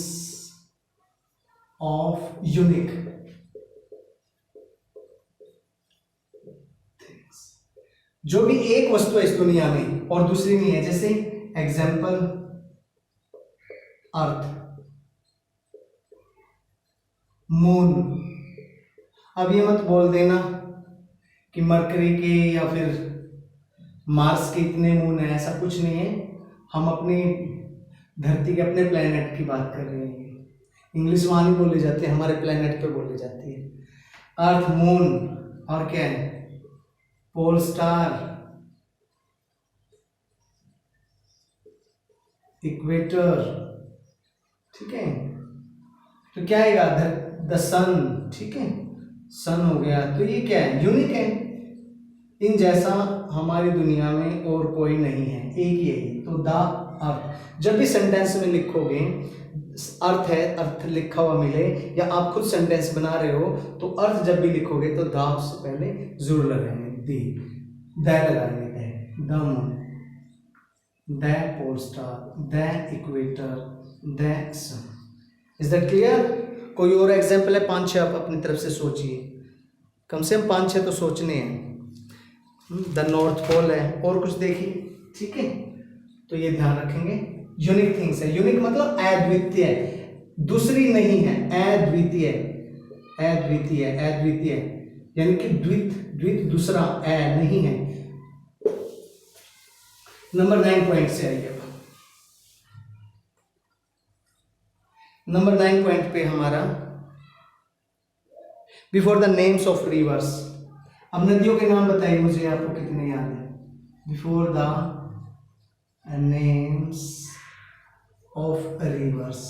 of unique things, जो भी एक वस्तु है इस दुनिया में और दूसरी नहीं है, जैसे एग्जाम्पल अर्थ, मून। अब ये मत बोल देना कि मरकरी के या फिर मार्स के इतने मून है, ऐसा कुछ नहीं है। हम अपनी धरती के अपने प्लेनेट की बात कर रहे हैं। इंग्लिश वहां नहीं बोली जाती है, हमारे प्लेनेट पे बोली जाती है। अर्थ, मून और क्या है, पोल स्टार, इक्वेटर, ठीक है। तो क्या आएगा, द सन, ठीक है, सन हो गया। तो ये क्या है, यूनिक है, इन जैसा हमारी दुनिया में और कोई नहीं है, एक ही है। तो द अर्थ, जब भी सेंटेंस में लिखोगे अर्थ है, अर्थ लिखा हुआ मिले या आप खुद सेंटेंस बना रहे हो, तो अर्थ जब भी लिखोगे तो द उससे पहले जरूर लगाएंगे, द लगाएंगे, the moon, the pole star, the equator, the sun. Is that clear? कोई और एग्जाम्पल है? 5-6 आप अपनी तरफ से सोचिए, कम से कम 5-6 तो सोचने हैं। द नॉर्थ पोल है, और कुछ देखिए, ठीक है। तो ये ध्यान रखेंगे, यूनिक थिंग्स है। यूनिक मतलब अद्वितीय, दूसरी नहीं है, अद्वितीय, अद्वितीय, अद्वितीय, यानी कि द्वित, द्वित दूसरा, नहीं है। नंबर 9 पॉइंट से आइए। नंबर 9 पॉइंट पे हमारा before the names of reverse. अब नदियों के नाम बताइए मुझे, आपको कितने याद है? Before the names of reverse,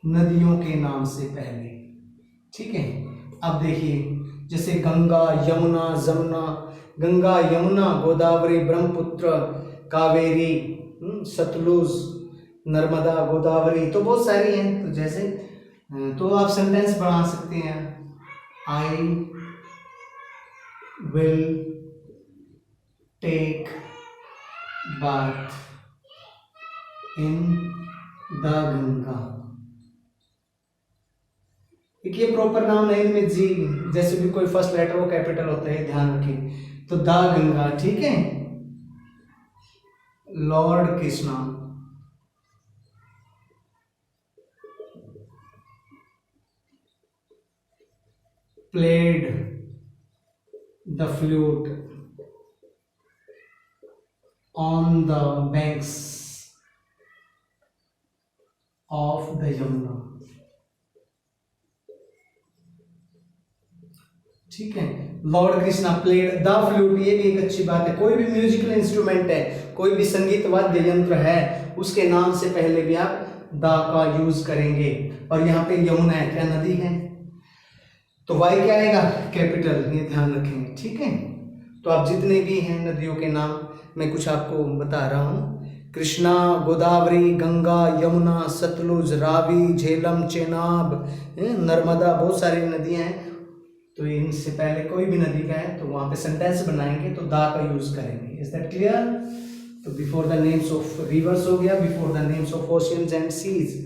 नदियों के नाम से पहले, ठीक है। अब देखिए, जैसे गंगा, यमुना, जमुना, गंगा, यमुना, गोदावरी, ब्रह्मपुत्र, कावेरी, सतलुज, नर्मदा, गोदावरी, तो बहुत सारी हैं। तो जैसे, तो आप सेंटेंस बना सकते हैं, I will take bath in the Ganga. एक ये प्रॉपर नाम है, इनमें जी जैसे भी कोई फर्स्ट लेटर वो कैपिटल होता है, ध्यान रखिए। तो द गंगा, ठीक है। Lord Krishna, played the flute on the banks of the Yamuna, ठीक है। Lord Krishna played the flute, ये भी एक अच्छी बात है। कोई भी म्यूजिकल इंस्ट्रूमेंट है, कोई भी संगीत वाद्य यंत्र है, उसके नाम से पहले भी आप द का यूज करेंगे। और यहाँ पे यमुना है, क्या नदी है, तो वाई क्या आएगा, कैपिटल, ये ध्यान रखेंगे, ठीक है। तो आप जितने भी हैं नदियों के नाम मैं कुछ आपको बता रहा हूँ, कृष्णा, गोदावरी, गंगा, यमुना, सतलुज, रावी, झेलम, चेनाब, नर्मदा, बहुत सारी नदियां हैं। तो इनसे पहले कोई भी नदी का है तो वहां पे सेंटेंस बनाएंगे तो दा का यूज करेंगे। Is that clear? तो before the names of rivers हो गया, before the names of oceans and seas.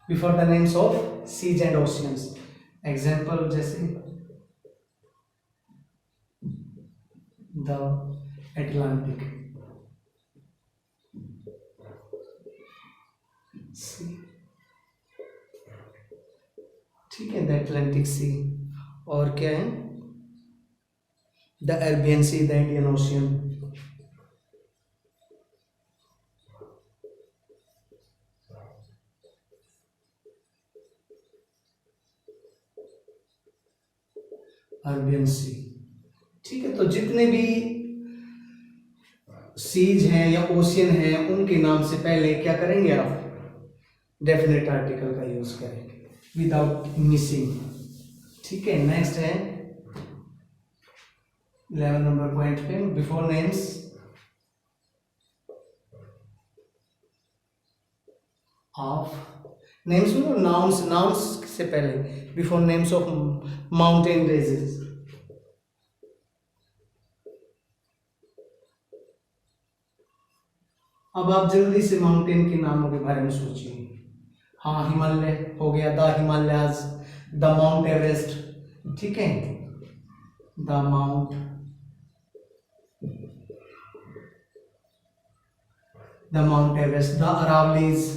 Before the names of seas and oceans, example जैसे द एटलांटिक सी, ठीक है, द एटलांटिक सी। और क्या है, the Arabian sea, the Indian ocean, Arabian sea, ठीक है। तो जितने भी सीज हैं या ओशियन हैं उनके नाम से पहले क्या करेंगे आप, डेफिनेट आर्टिकल का यूज करेंगे विदाउट मिसिंग। ठीक है, नेक्स्ट है 11 नंबर पॉइंट पे बिफोर नेम्स ऑफ, नेम्स में नाउन्स, नाउन्स से पहले before names of mountain ranges. अब आप जल्दी से माउंटेन के नामों के बारे में सोचिए। हाँ, हिमालय हो गया, the Himalayas, the mount Everest, ठीक है, the mount, the mount Everest, the Aravallis,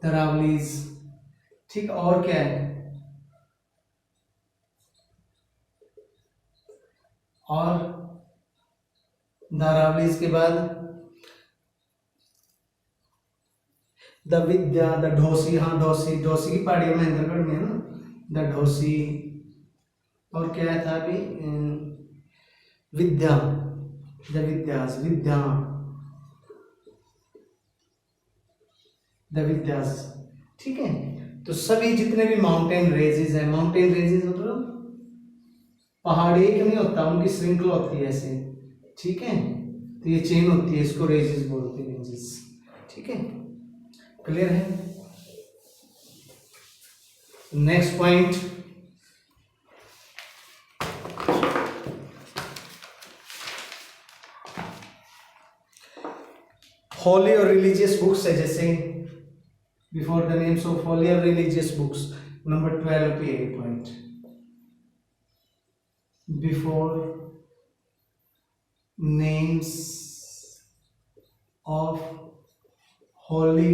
the Aravallis, ठीक। और क्या है, और द अरावलीज के बाद द विद्या, द ढोसी, हाँ ढोसी, ढोसी की पहाड़ी महेंद्रगढ़ में है ना, द ढोसी। और क्या था अभी, विद्या, द विद्यास, विद्या, द विद्यास, ठीक है। तो सभी जितने भी माउंटेन रेंजेस हैं, माउंटेन रेंजेस मतलब पहाड़ी एक नहीं होता, उनकी श्रृंखला होती है ऐसे, ठीक है। तो ये चेन होती है, इसको रेंजेस बोलते हैं, रेंजेस, ठीक है, क्लियर है। नेक्स्ट पॉइंट, हॉली और रिलीजियस बुक्स है, जैसे before the names of holy और रिलीजियस बुक्स, नंबर 12 पे ये point, before names of holy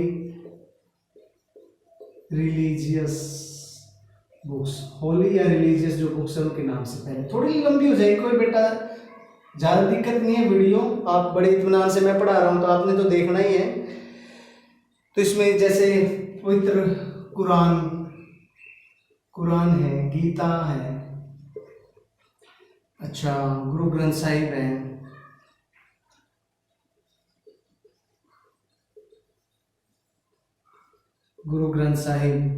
religious books, holy या रिलीजियस जो बुक्स है उनके नाम से पहले। थोड़ी लंबी हो जाएगी, कोई बेटा ज़्यादा दिक्कत नहीं है, वीडियो आप बड़े इत्मीनान से मैं पढ़ा रहा हूँ तो आपने तो देखना ही है। तो इसमें जैसे पवित्र कुरान, कुरान है, गीता है, अच्छा गुरु ग्रंथ साहिब है, गुरु ग्रंथ साहिब।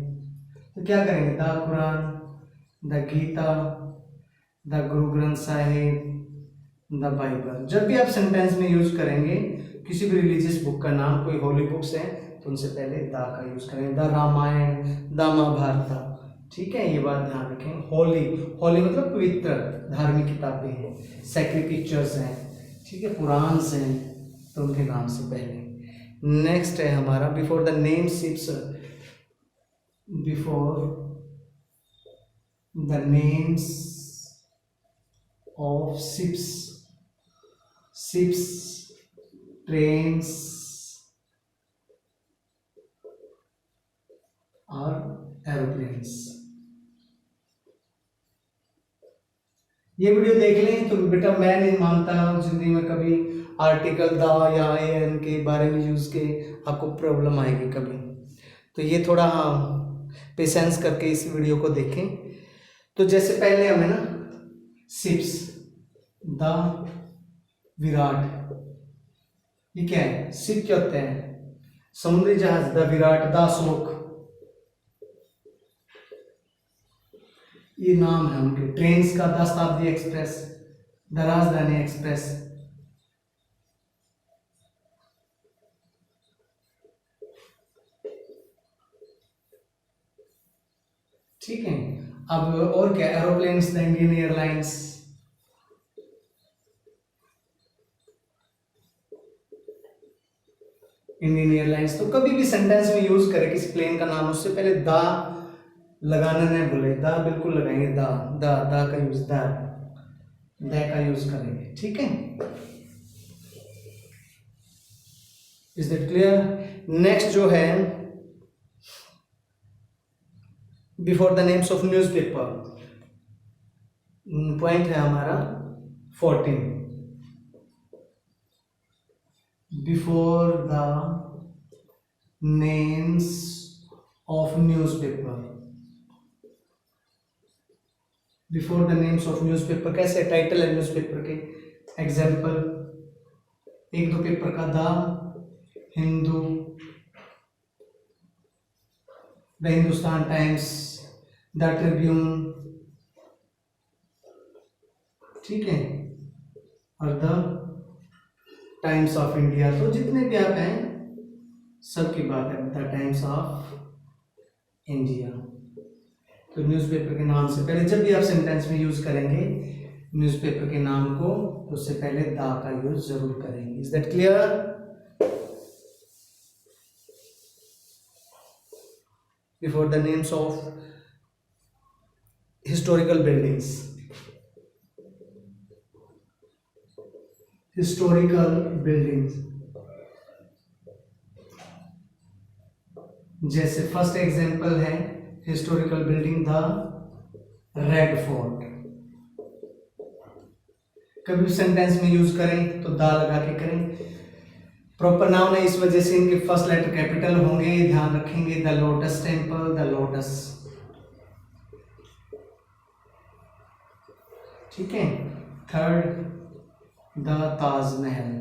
तो क्या करेंगे, the Quran, the Gita, the Guru Granth Sahib, the Bible. जब भी आप सेंटेंस में यूज करेंगे किसी भी रिलीजियस बुक का नाम, कोई होली बुक्स है तो उनसे पहले द का यूज करेंगे, द रामायण, द महाभारत, ठीक है, ये बात ध्यान रखें। होली, होली मतलब पवित्र, धार्मिक किताबें हैं, सैक्रेड पिक्चर्स हैं, ठीक है, पुराण्स हैं, तो उनके नाम से पहले। नेक्स्ट है हमारा before the name ships, before the names of ships, ships, trains और एरोप्लेन्स। ये वीडियो देख लें तो बेटा मैं नहीं मानता जिंदगी में कभी आर्टिकल द या एन के बारे में यूज के आपको प्रॉब्लम आएगी कभी। तो ये थोड़ा पेशेंस करके इस वीडियो को देखें। तो जैसे पहले हमें ना शिप्स, द विराट, ये क्या है, शिप क्या होते हैं, समुद्री जहाज, द विराट, द अशोक, ये नाम है उनके। ट्रेन्स का द शताब्दी एक्सप्रेस, द राजधानी एक्सप्रेस, ठीक है। अब और क्या, aeroplanes, the Indian airlines, Indian airlines. तो कभी भी सेंटेंस में यूज करें किसी प्लेन का नाम, उससे पहले द लगाना नहीं भूले, द बिल्कुल लगाएंगे, द का यूज, द का यूज करेंगे, ठीक है। Is that clear. नेक्स्ट जो है before the names of newspaper, point है हमारा 14, before the names of newspaper, before the names of newspaper कैसे, टाइटल है न्यूज़पेपर के, एग्जाम्पल, एक दो पेपर का the Hindu, the Hindustan times, the Tribune, ठीक है, और द टाइम्स ऑफ इंडिया। तो जितने भी आप हैं सबकी बात है, द टाइम्स ऑफ इंडिया। तो न्यूज़पेपर के नाम से पहले जब भी आप सेंटेंस में यूज करेंगे न्यूज़पेपर के नाम को, तो उससे पहले द का यूज जरूर करेंगे। Is that clear? Before the names of historical buildings, historical buildings, जैसे फर्स्ट एग्जांपल है historical building the red fort. कभी भी सेंटेंस में यूज करें तो द लगा के करें। प्रॉपर नाउन है, इस वजह से इनके फर्स्ट लेटर कैपिटल होंगे, ध्यान रखेंगे। The lotus temple, the lotus, ठीक है। थर्ड, द ताजमहल,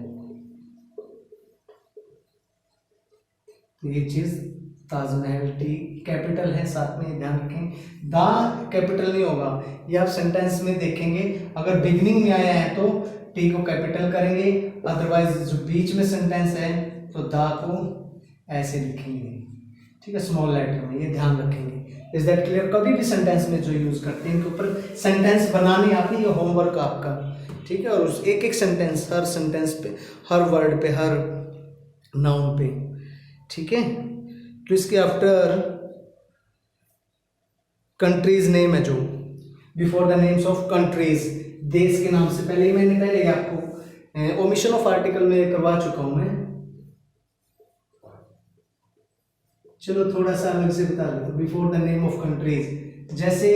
ये चीज ताजमहल टी कैपिटल है, साथ में ध्यान रखें। द कैपिटल नहीं होगा, ये आप सेंटेंस में देखेंगे। अगर बिगिनिंग में आया है तो टी को कैपिटल करेंगे, अदरवाइज जो बीच में सेंटेंस है तो द को ऐसे लिखेंगे, ठीक है, स्मॉल लेटर में, ये ध्यान रखेंगे। Is that clear? कभी भी सेंटेंस में जो यूज करते हैं इनके ऊपर सेंटेंस बनाने आते हैं, ये होमवर्क आपका, ठीक है। और उस एक एक सेंटेंस, हर सेंटेंस पे, हर वर्ड पे, हर नाउन पे, ठीक है। तो इसके आफ्टर कंट्रीज नेम है जो, before the names of countries, देश के नाम से पहले, मैंने पहले आपको ओमिशन ऑफ आर्टिकल में करवा चुका हूं मैं, चलो थोड़ा सा अलग से बता देता हूं। Before the name of countries, जैसे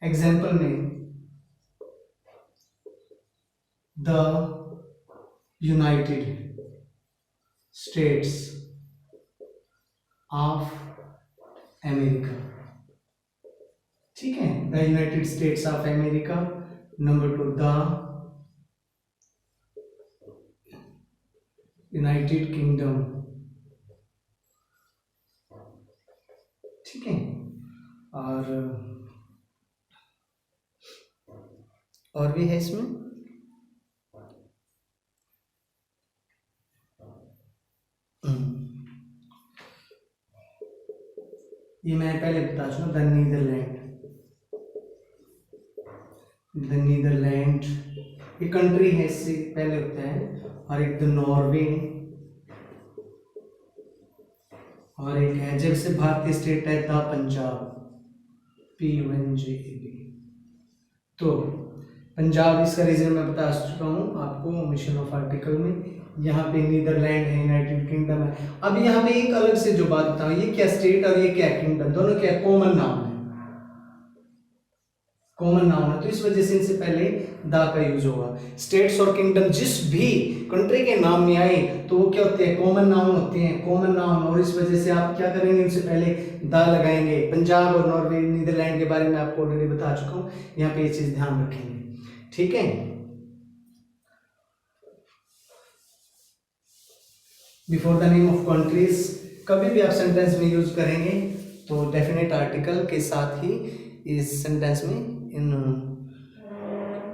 एग्जाम्पल में the United states of America, ठीक है, the United states of America. Number 2, the United kingdom, ठीक है। और भी है इसमें, ये मैं पहले बता चुका, द नीदरलैंड, द नीदरलैंड ये कंट्री है, इससे पहले होता है। और एक द नॉर्वे, और एक है जैसे भारतीय स्टेट है द पंजाब, PUNJAB। तो पंजाब, इसका रीजन मैं बता चुका हूँ आपको मिशन ऑफ आर्टिकल में। यहाँ पे नीदरलैंड है, यूनाइटेड किंगडम है। अब यहाँ पे एक अलग से जो बात बताऊँ, ये क्या स्टेट और ये क्या किंगडम, दोनों क्या कॉमन नाउन है, कॉमन नाउन है, तो इस वजह से इनसे पहले द का यूज होगा। स्टेट्स और किंगडम जिस भी कंट्री के नाम में आए तो वो क्या होते हैं, कॉमन नाउन होते हैं, कॉमन नाउन, और इस वजह से आप क्या करेंगे, इनसे पहले द लगाएंगे। पंजाब और नॉर्वे, नीदरलैंड के बारे में आपको ऑलरेडी बता चुका हूँ, यहाँ पे ये चीज ध्यान रखेंगे, ठीक है। Before the name of countries, कभी भी आप सेंटेंस में यूज करेंगे तो डेफिनेट आर्टिकल के साथ ही इस सेंटेंस में इन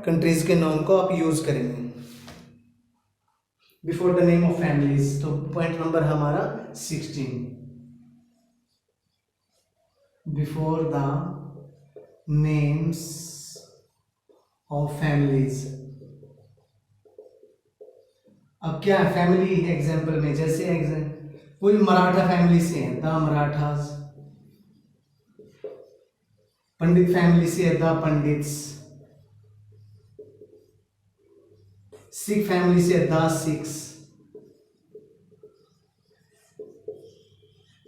कंट्रीज के नाम को आप यूज करेंगे। Before the name of families, तो पॉइंट नंबर हमारा 16, before the names of families. अब क्या है फैमिली, एग्जाम्पल में जैसे कोई मराठा फैमिली से है द मराठास, पंडित फैमिली से है द पंडित्स, सिख फैमिली से है the Sikhs,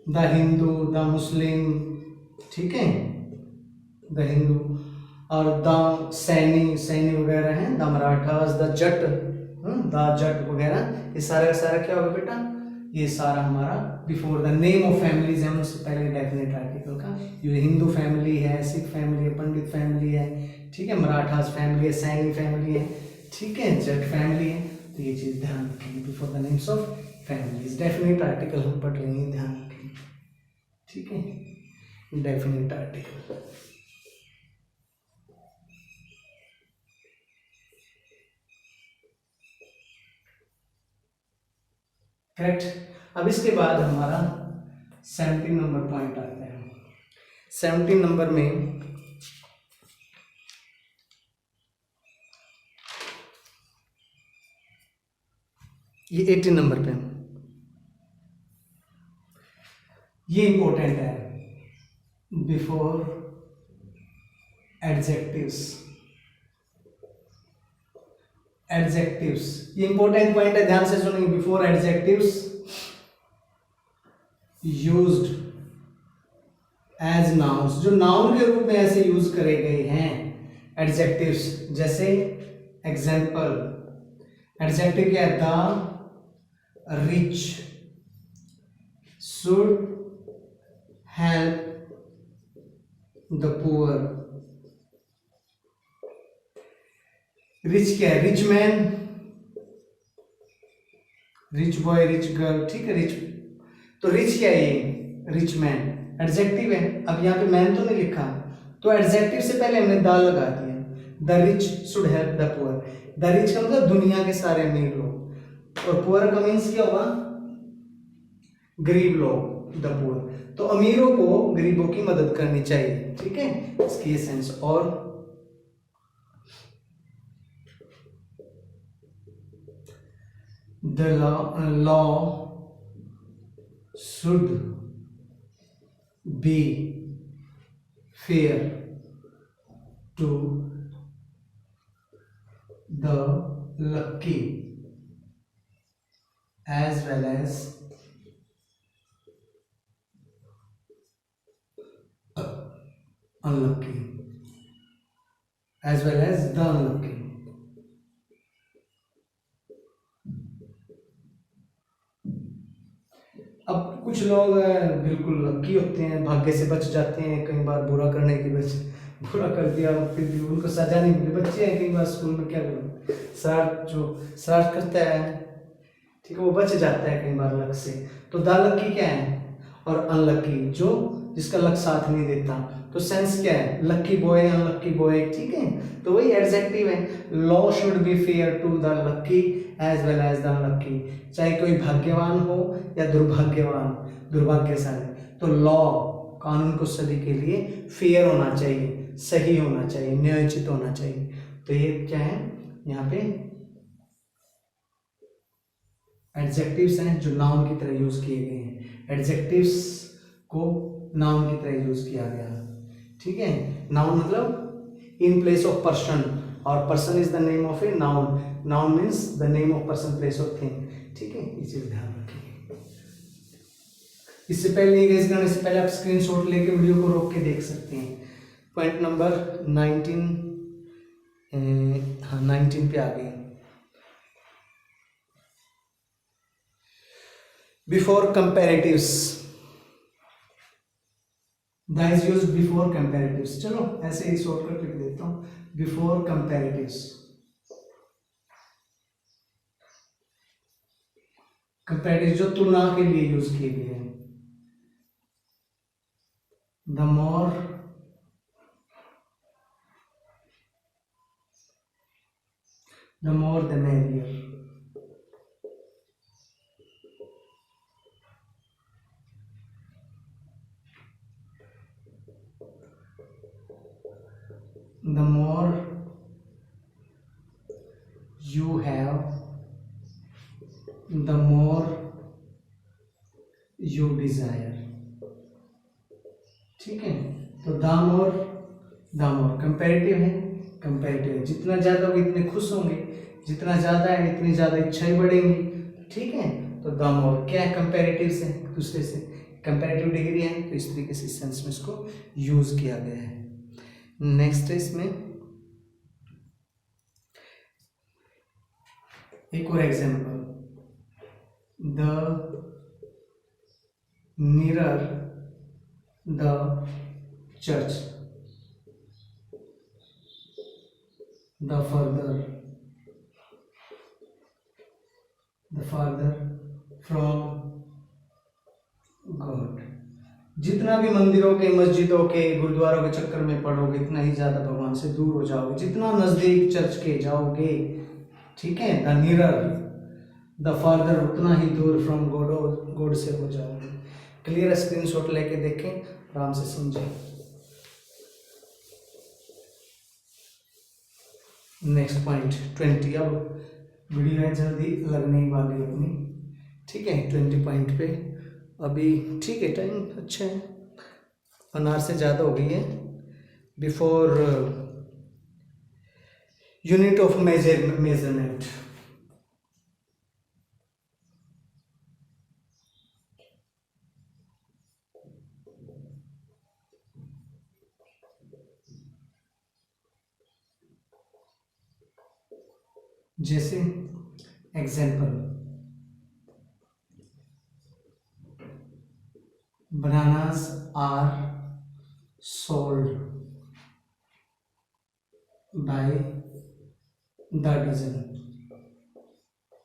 the Hindu, the Muslim, ठीक है, द हिंदू। और द सैनी, सैनी वगैरह हैं, the Marathas, the Jat, the Jat वगैरह, ये सारा का सारा क्या होगा बेटा, ये सारा हमारा before the name of families है, उससे पहले डेफिनेट आर्टिकल का। ये हिंदू फैमिली है, सिख फैमिली है, पंडित फैमिली है, ठीक है, मराठास फैमिली है, सैनी फैमिली है, ठीक है, जट फैमिली है, तो ये चीज ध्यान रखेंगे। Before the names of families, definite article हम पढ़ लेंगे, ध्यान रखेंगे। ठीक है, डेफिनेट आर्टिकल। करेक्ट। अब इसके बाद हमारा 17 नंबर पॉइंट आता है। 17 नंबर में ये 18 नंबर पे ये इंपॉर्टेंट है, बिफोर एडजेक्टिव्स। एडजेक्टिव्स ये इंपॉर्टेंट पॉइंट है, ध्यान से सुनिए। Before adjectives used as nouns, जो नाउन के रूप में ऐसे यूज करे गए हैं एडजेक्टिव्स, जैसे एग्जाम्पल, एडजेक्टिव क्या है? The rich should help the poor. Rich क्या है? Rich man, rich boy, rich girl, ठीक है, रिच। तो रिच क्या है? ये रिच मैन एडजेक्टिव है। अब यहाँ पे मैन तो नहीं लिखा, तो एडजेक्टिव से पहले हमने द लगा दिया। The rich should help the poor. The rich का मतलब दुनिया के सारे अमीर लोग, और पुअर का मीन्स क्या हुआ? गरीब लोग, द पुअर। तो अमीरों को गरीबों की मदद करनी चाहिए, ठीक है, इसकी सेंस। और the law should be fair to the lucky as well as unlucky, as well as the unlucky। अब कुछ लोग बिल्कुल लकी होते हैं, भाग्य से बच जाते हैं, कई बार बुरा करने की वजह बुरा कर दिया, फिर भी उनको सजा नहीं मिली। बच्चे हैं कई बार स्कूल में, क्या करें, शरारत करता है, ठीक है, वो बच जाता है कई बार लक से। तो द लकी क्या है? और अनलकी, जो जिसका लक साथ नहीं देता। तो सेंस क्या है? लकी बॉय, अनलकी बॉय, ठीक है, तो वही एडजेक्टिव है। Law should be fair to the lucky as well as the unlucky, चाहे कोई भाग्यवान हो या दुर्भाग्यवान, दुर्भाग्यशाली, तो लॉ कानून को सभी के लिए फेयर होना चाहिए, सही होना चाहिए, न्यायोचित होना चाहिए। तो ये क्या है? यहाँ पे एडजेक्टिव्स हैं जो नाउन की तरह यूज किए गए हैं। एडजेक्टिव्स को नाउन की तरह यूज किया गया, ठीक है। नाउन मतलब इन प्लेस ऑफ पर्सन, और person is the name of a noun. Noun means the name of person, place of thing, ठीक है, ये चीज ध्यान रखिए। इससे पहले इस गाने से पहले आप स्क्रीनशॉट लेके वीडियो को रोक के देख सकते हैं। पॉइंट नंबर 19, हाँ 19 पे आ गए। Before comparatives, that is used before comparatives. चलो ऐसे ही शॉर्टकट लिख देता हूं, बिफोर कंपैरेटिव्स। कंपैरेटिव जो तुलना के लिए यूज किए गए हैं। The more the merrier। The more you have, the more you desire, ठीक है। तो द मोर कंपैरेटिव है, कंपैरेटिव है, जितना ज्यादा होगा इतने खुश होंगे, जितना ज्यादा है इतनी ज्यादा इच्छाएं बढ़ेंगी, ठीक है। तो द मोर क्या है? कंपैरेटिव से, दूसरे से कंपैरेटिव डिग्री है, तो इस तरीके से सेंस में इसको यूज किया गया है। नेक्स्ट है इसमें एक और example, the nearer the church, the further farther from God। जितना भी मंदिरों के, मस्जिदों के, गुरुद्वारों के चक्कर में पड़ोगे इतना ही ज्यादा भगवान से दूर हो जाओगे। जितना नजदीक चर्च के जाओगे, ठीक है, द नियर द फार्दर, उतना ही दूर फ्रॉम गॉड से हो जाओगे। क्लियर? स्क्रीनशॉट लेके देखें, आराम से समझें। Next point 20। अब वीडियो है जल्दी लगने वाली अपनी, ठीक है। 20 पॉइंट पे अभी ठीक है, टाइम अच्छा है, 1 आवर से ज़्यादा हो गई है। Before unit of measurement. जैसे example, bananas are sold by the dozen.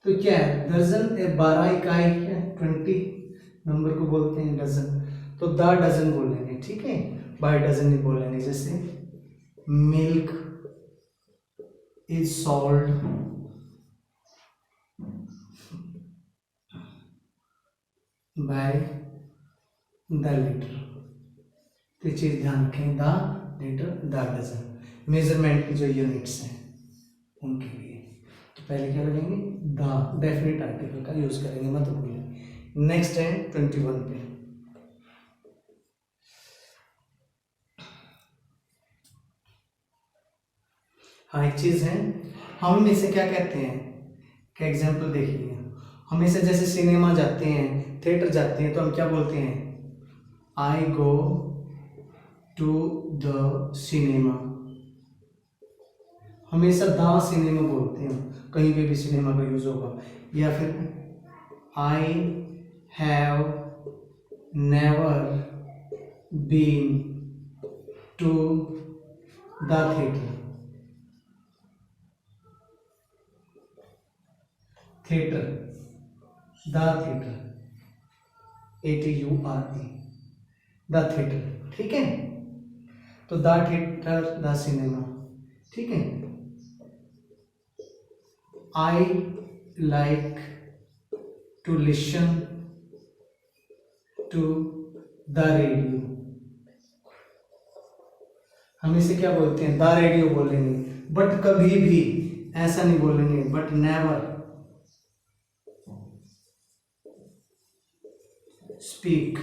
तो क्या है, दर्जन 12 इकाई है, 20 नंबर को बोलते हैं डजन। तो द डजन बोलेंगे, ठीक है, बाय डजन नहीं बोलेंगे। जैसे milk is sold by the litre. तो चीज ध्यान रखें, the litre, the dozen, measurement की जो यूनिट्स हैं उनके लिए। तो पहले क्या करेंगे, द डेफिनेट आर्टिकल का यूज करेंगे, मत भूलें। नेक्स्ट है 21 पे। हाँ, एक चीज है, हम इसे क्या कहते हैं, क्या एग्जाम्पल देखिए, हम इसे जैसे सिनेमा जाते हैं, थिएटर जाते हैं, तो हम क्या बोलते हैं, आई गो टू द सिनेमा। हमेशा द सिनेमा बोलते हैं, कहीं पे भी सिनेमा का यूज होगा। या फिर I have never been to the theatre. Theatre, the theatre, ATURE, the theatre, ठीक है। तो द थिएटर, द सिनेमा, ठीक है। I like to listen to the radio. हम इसे क्या बोलते हैं, द रेडियो बोलेंगे, बट कभी भी ऐसा नहीं बोलेंगे, बट नेवर स्पीक।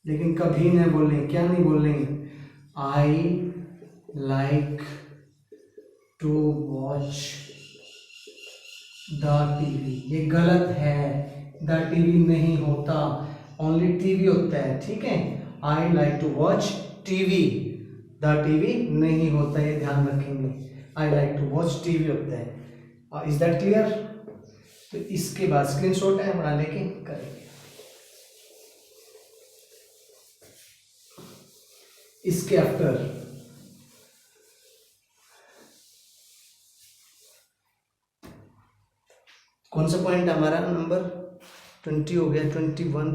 लेकिन कभी नहीं बोलेंगे, क्या नहीं बोलेंगे, I like to watch the TV. ये गलत है, द टीवी नहीं होता, ओनली टीवी होता है, ठीक है। I like to watch TV, the TV नहीं होता, ये ध्यान रखेंगे। I like to watch TV होता है। Is that clear? तो इसके बाद स्क्रीनशॉट है, बना लेके करेंगे। इसके आफ्टर कौन सा पॉइंट है हमारा, नंबर 20 हो गया, 21,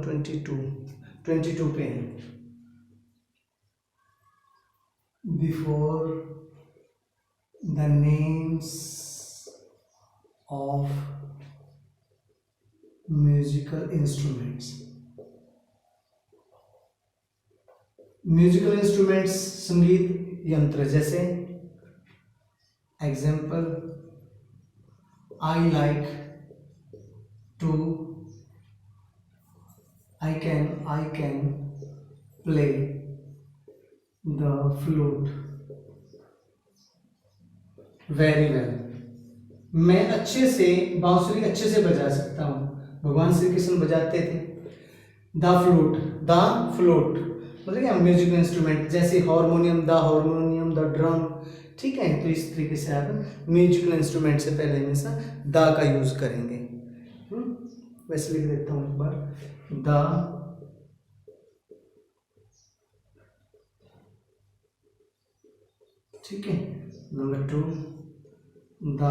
22 पे है। Before the names of musical instruments. Musical instruments संगीत यंत्र, जैसे example, I like to, I can play the flute very well. मैं अच्छे से बांसुरी अच्छे से बजा सकता हूँ। भगवान श्री कृष्ण बजाते थे द फ्लूट, द फ्लूट मतलब क्या, म्यूजिकल इंस्ट्रूमेंट, जैसे हारमोनियम, द ड्रम, ठीक है। तो इस तरीके से आप म्यूजिकल इंस्ट्रूमेंट से पहले हमेशा द का यूज करेंगे। वैसे लिख देता हूँ एक बार, द, ठीक है। Number 2 the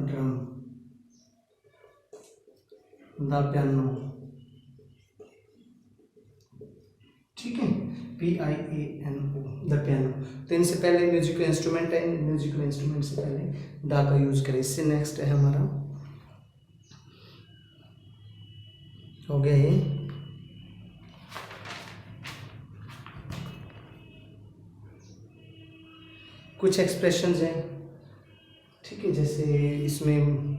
drum, the piano, ठीक है, PIANO, द पियानो। तो इनसे पहले म्यूजिकल इंस्ट्रूमेंट है, म्यूजिकल इंस्ट्रूमेंट से पहले दा का यूज करें। इससे नेक्स्ट है हमारा, हो गया ये, कुछ एक्सप्रेशंस हैं, ठीक है, जैसे इसमें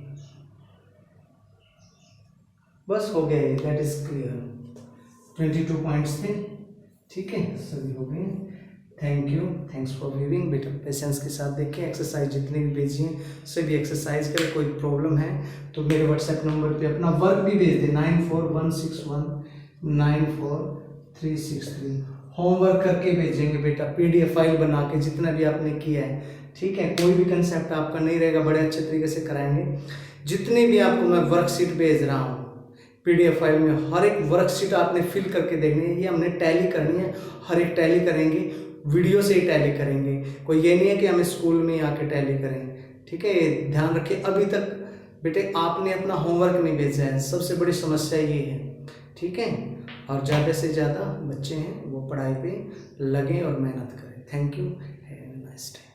बस हो गया, दैट इज क्लियर। 22 पॉइंट्स थे, ठीक है, सभी हो गए। Thank you, thanks for viewing. बेटा पेशेंस के साथ देखें, एक्सरसाइज जितने भी भेजी हैं सभी एक्सरसाइज करें। कोई प्रॉब्लम है तो मेरे व्हाट्सएप नंबर पे अपना वर्क भी भेज दें, 9416194363। होमवर्क करके भेजेंगे बेटा, PDF फाइल बना के, जितना भी आपने किया है, ठीक है। कोई भी कंसेप्ट आपका नहीं रहेगा, बड़े अच्छे तरीके से कराएंगे। जितने भी आपको मैं वर्कशीट भेज रहा हूँ PDF फाइल में, हर एक वर्कशीट आपने फिल करके देखनी है। ये हमने टैली करनी है, हर एक टैली करेंगे, वीडियो से ही टैली करेंगे। कोई ये नहीं है कि हमें स्कूल में ही आके टैली करेंगे, ठीक है। ये ध्यान रखिए, अभी तक बेटे आपने अपना होमवर्क नहीं भेजा है, सबसे बड़ी समस्या ये है, ठीक है। और ज़्यादा से ज़्यादा बच्चे हैं वो पढ़ाई पे लगें और मेहनत करें। Thank you, have a nice day.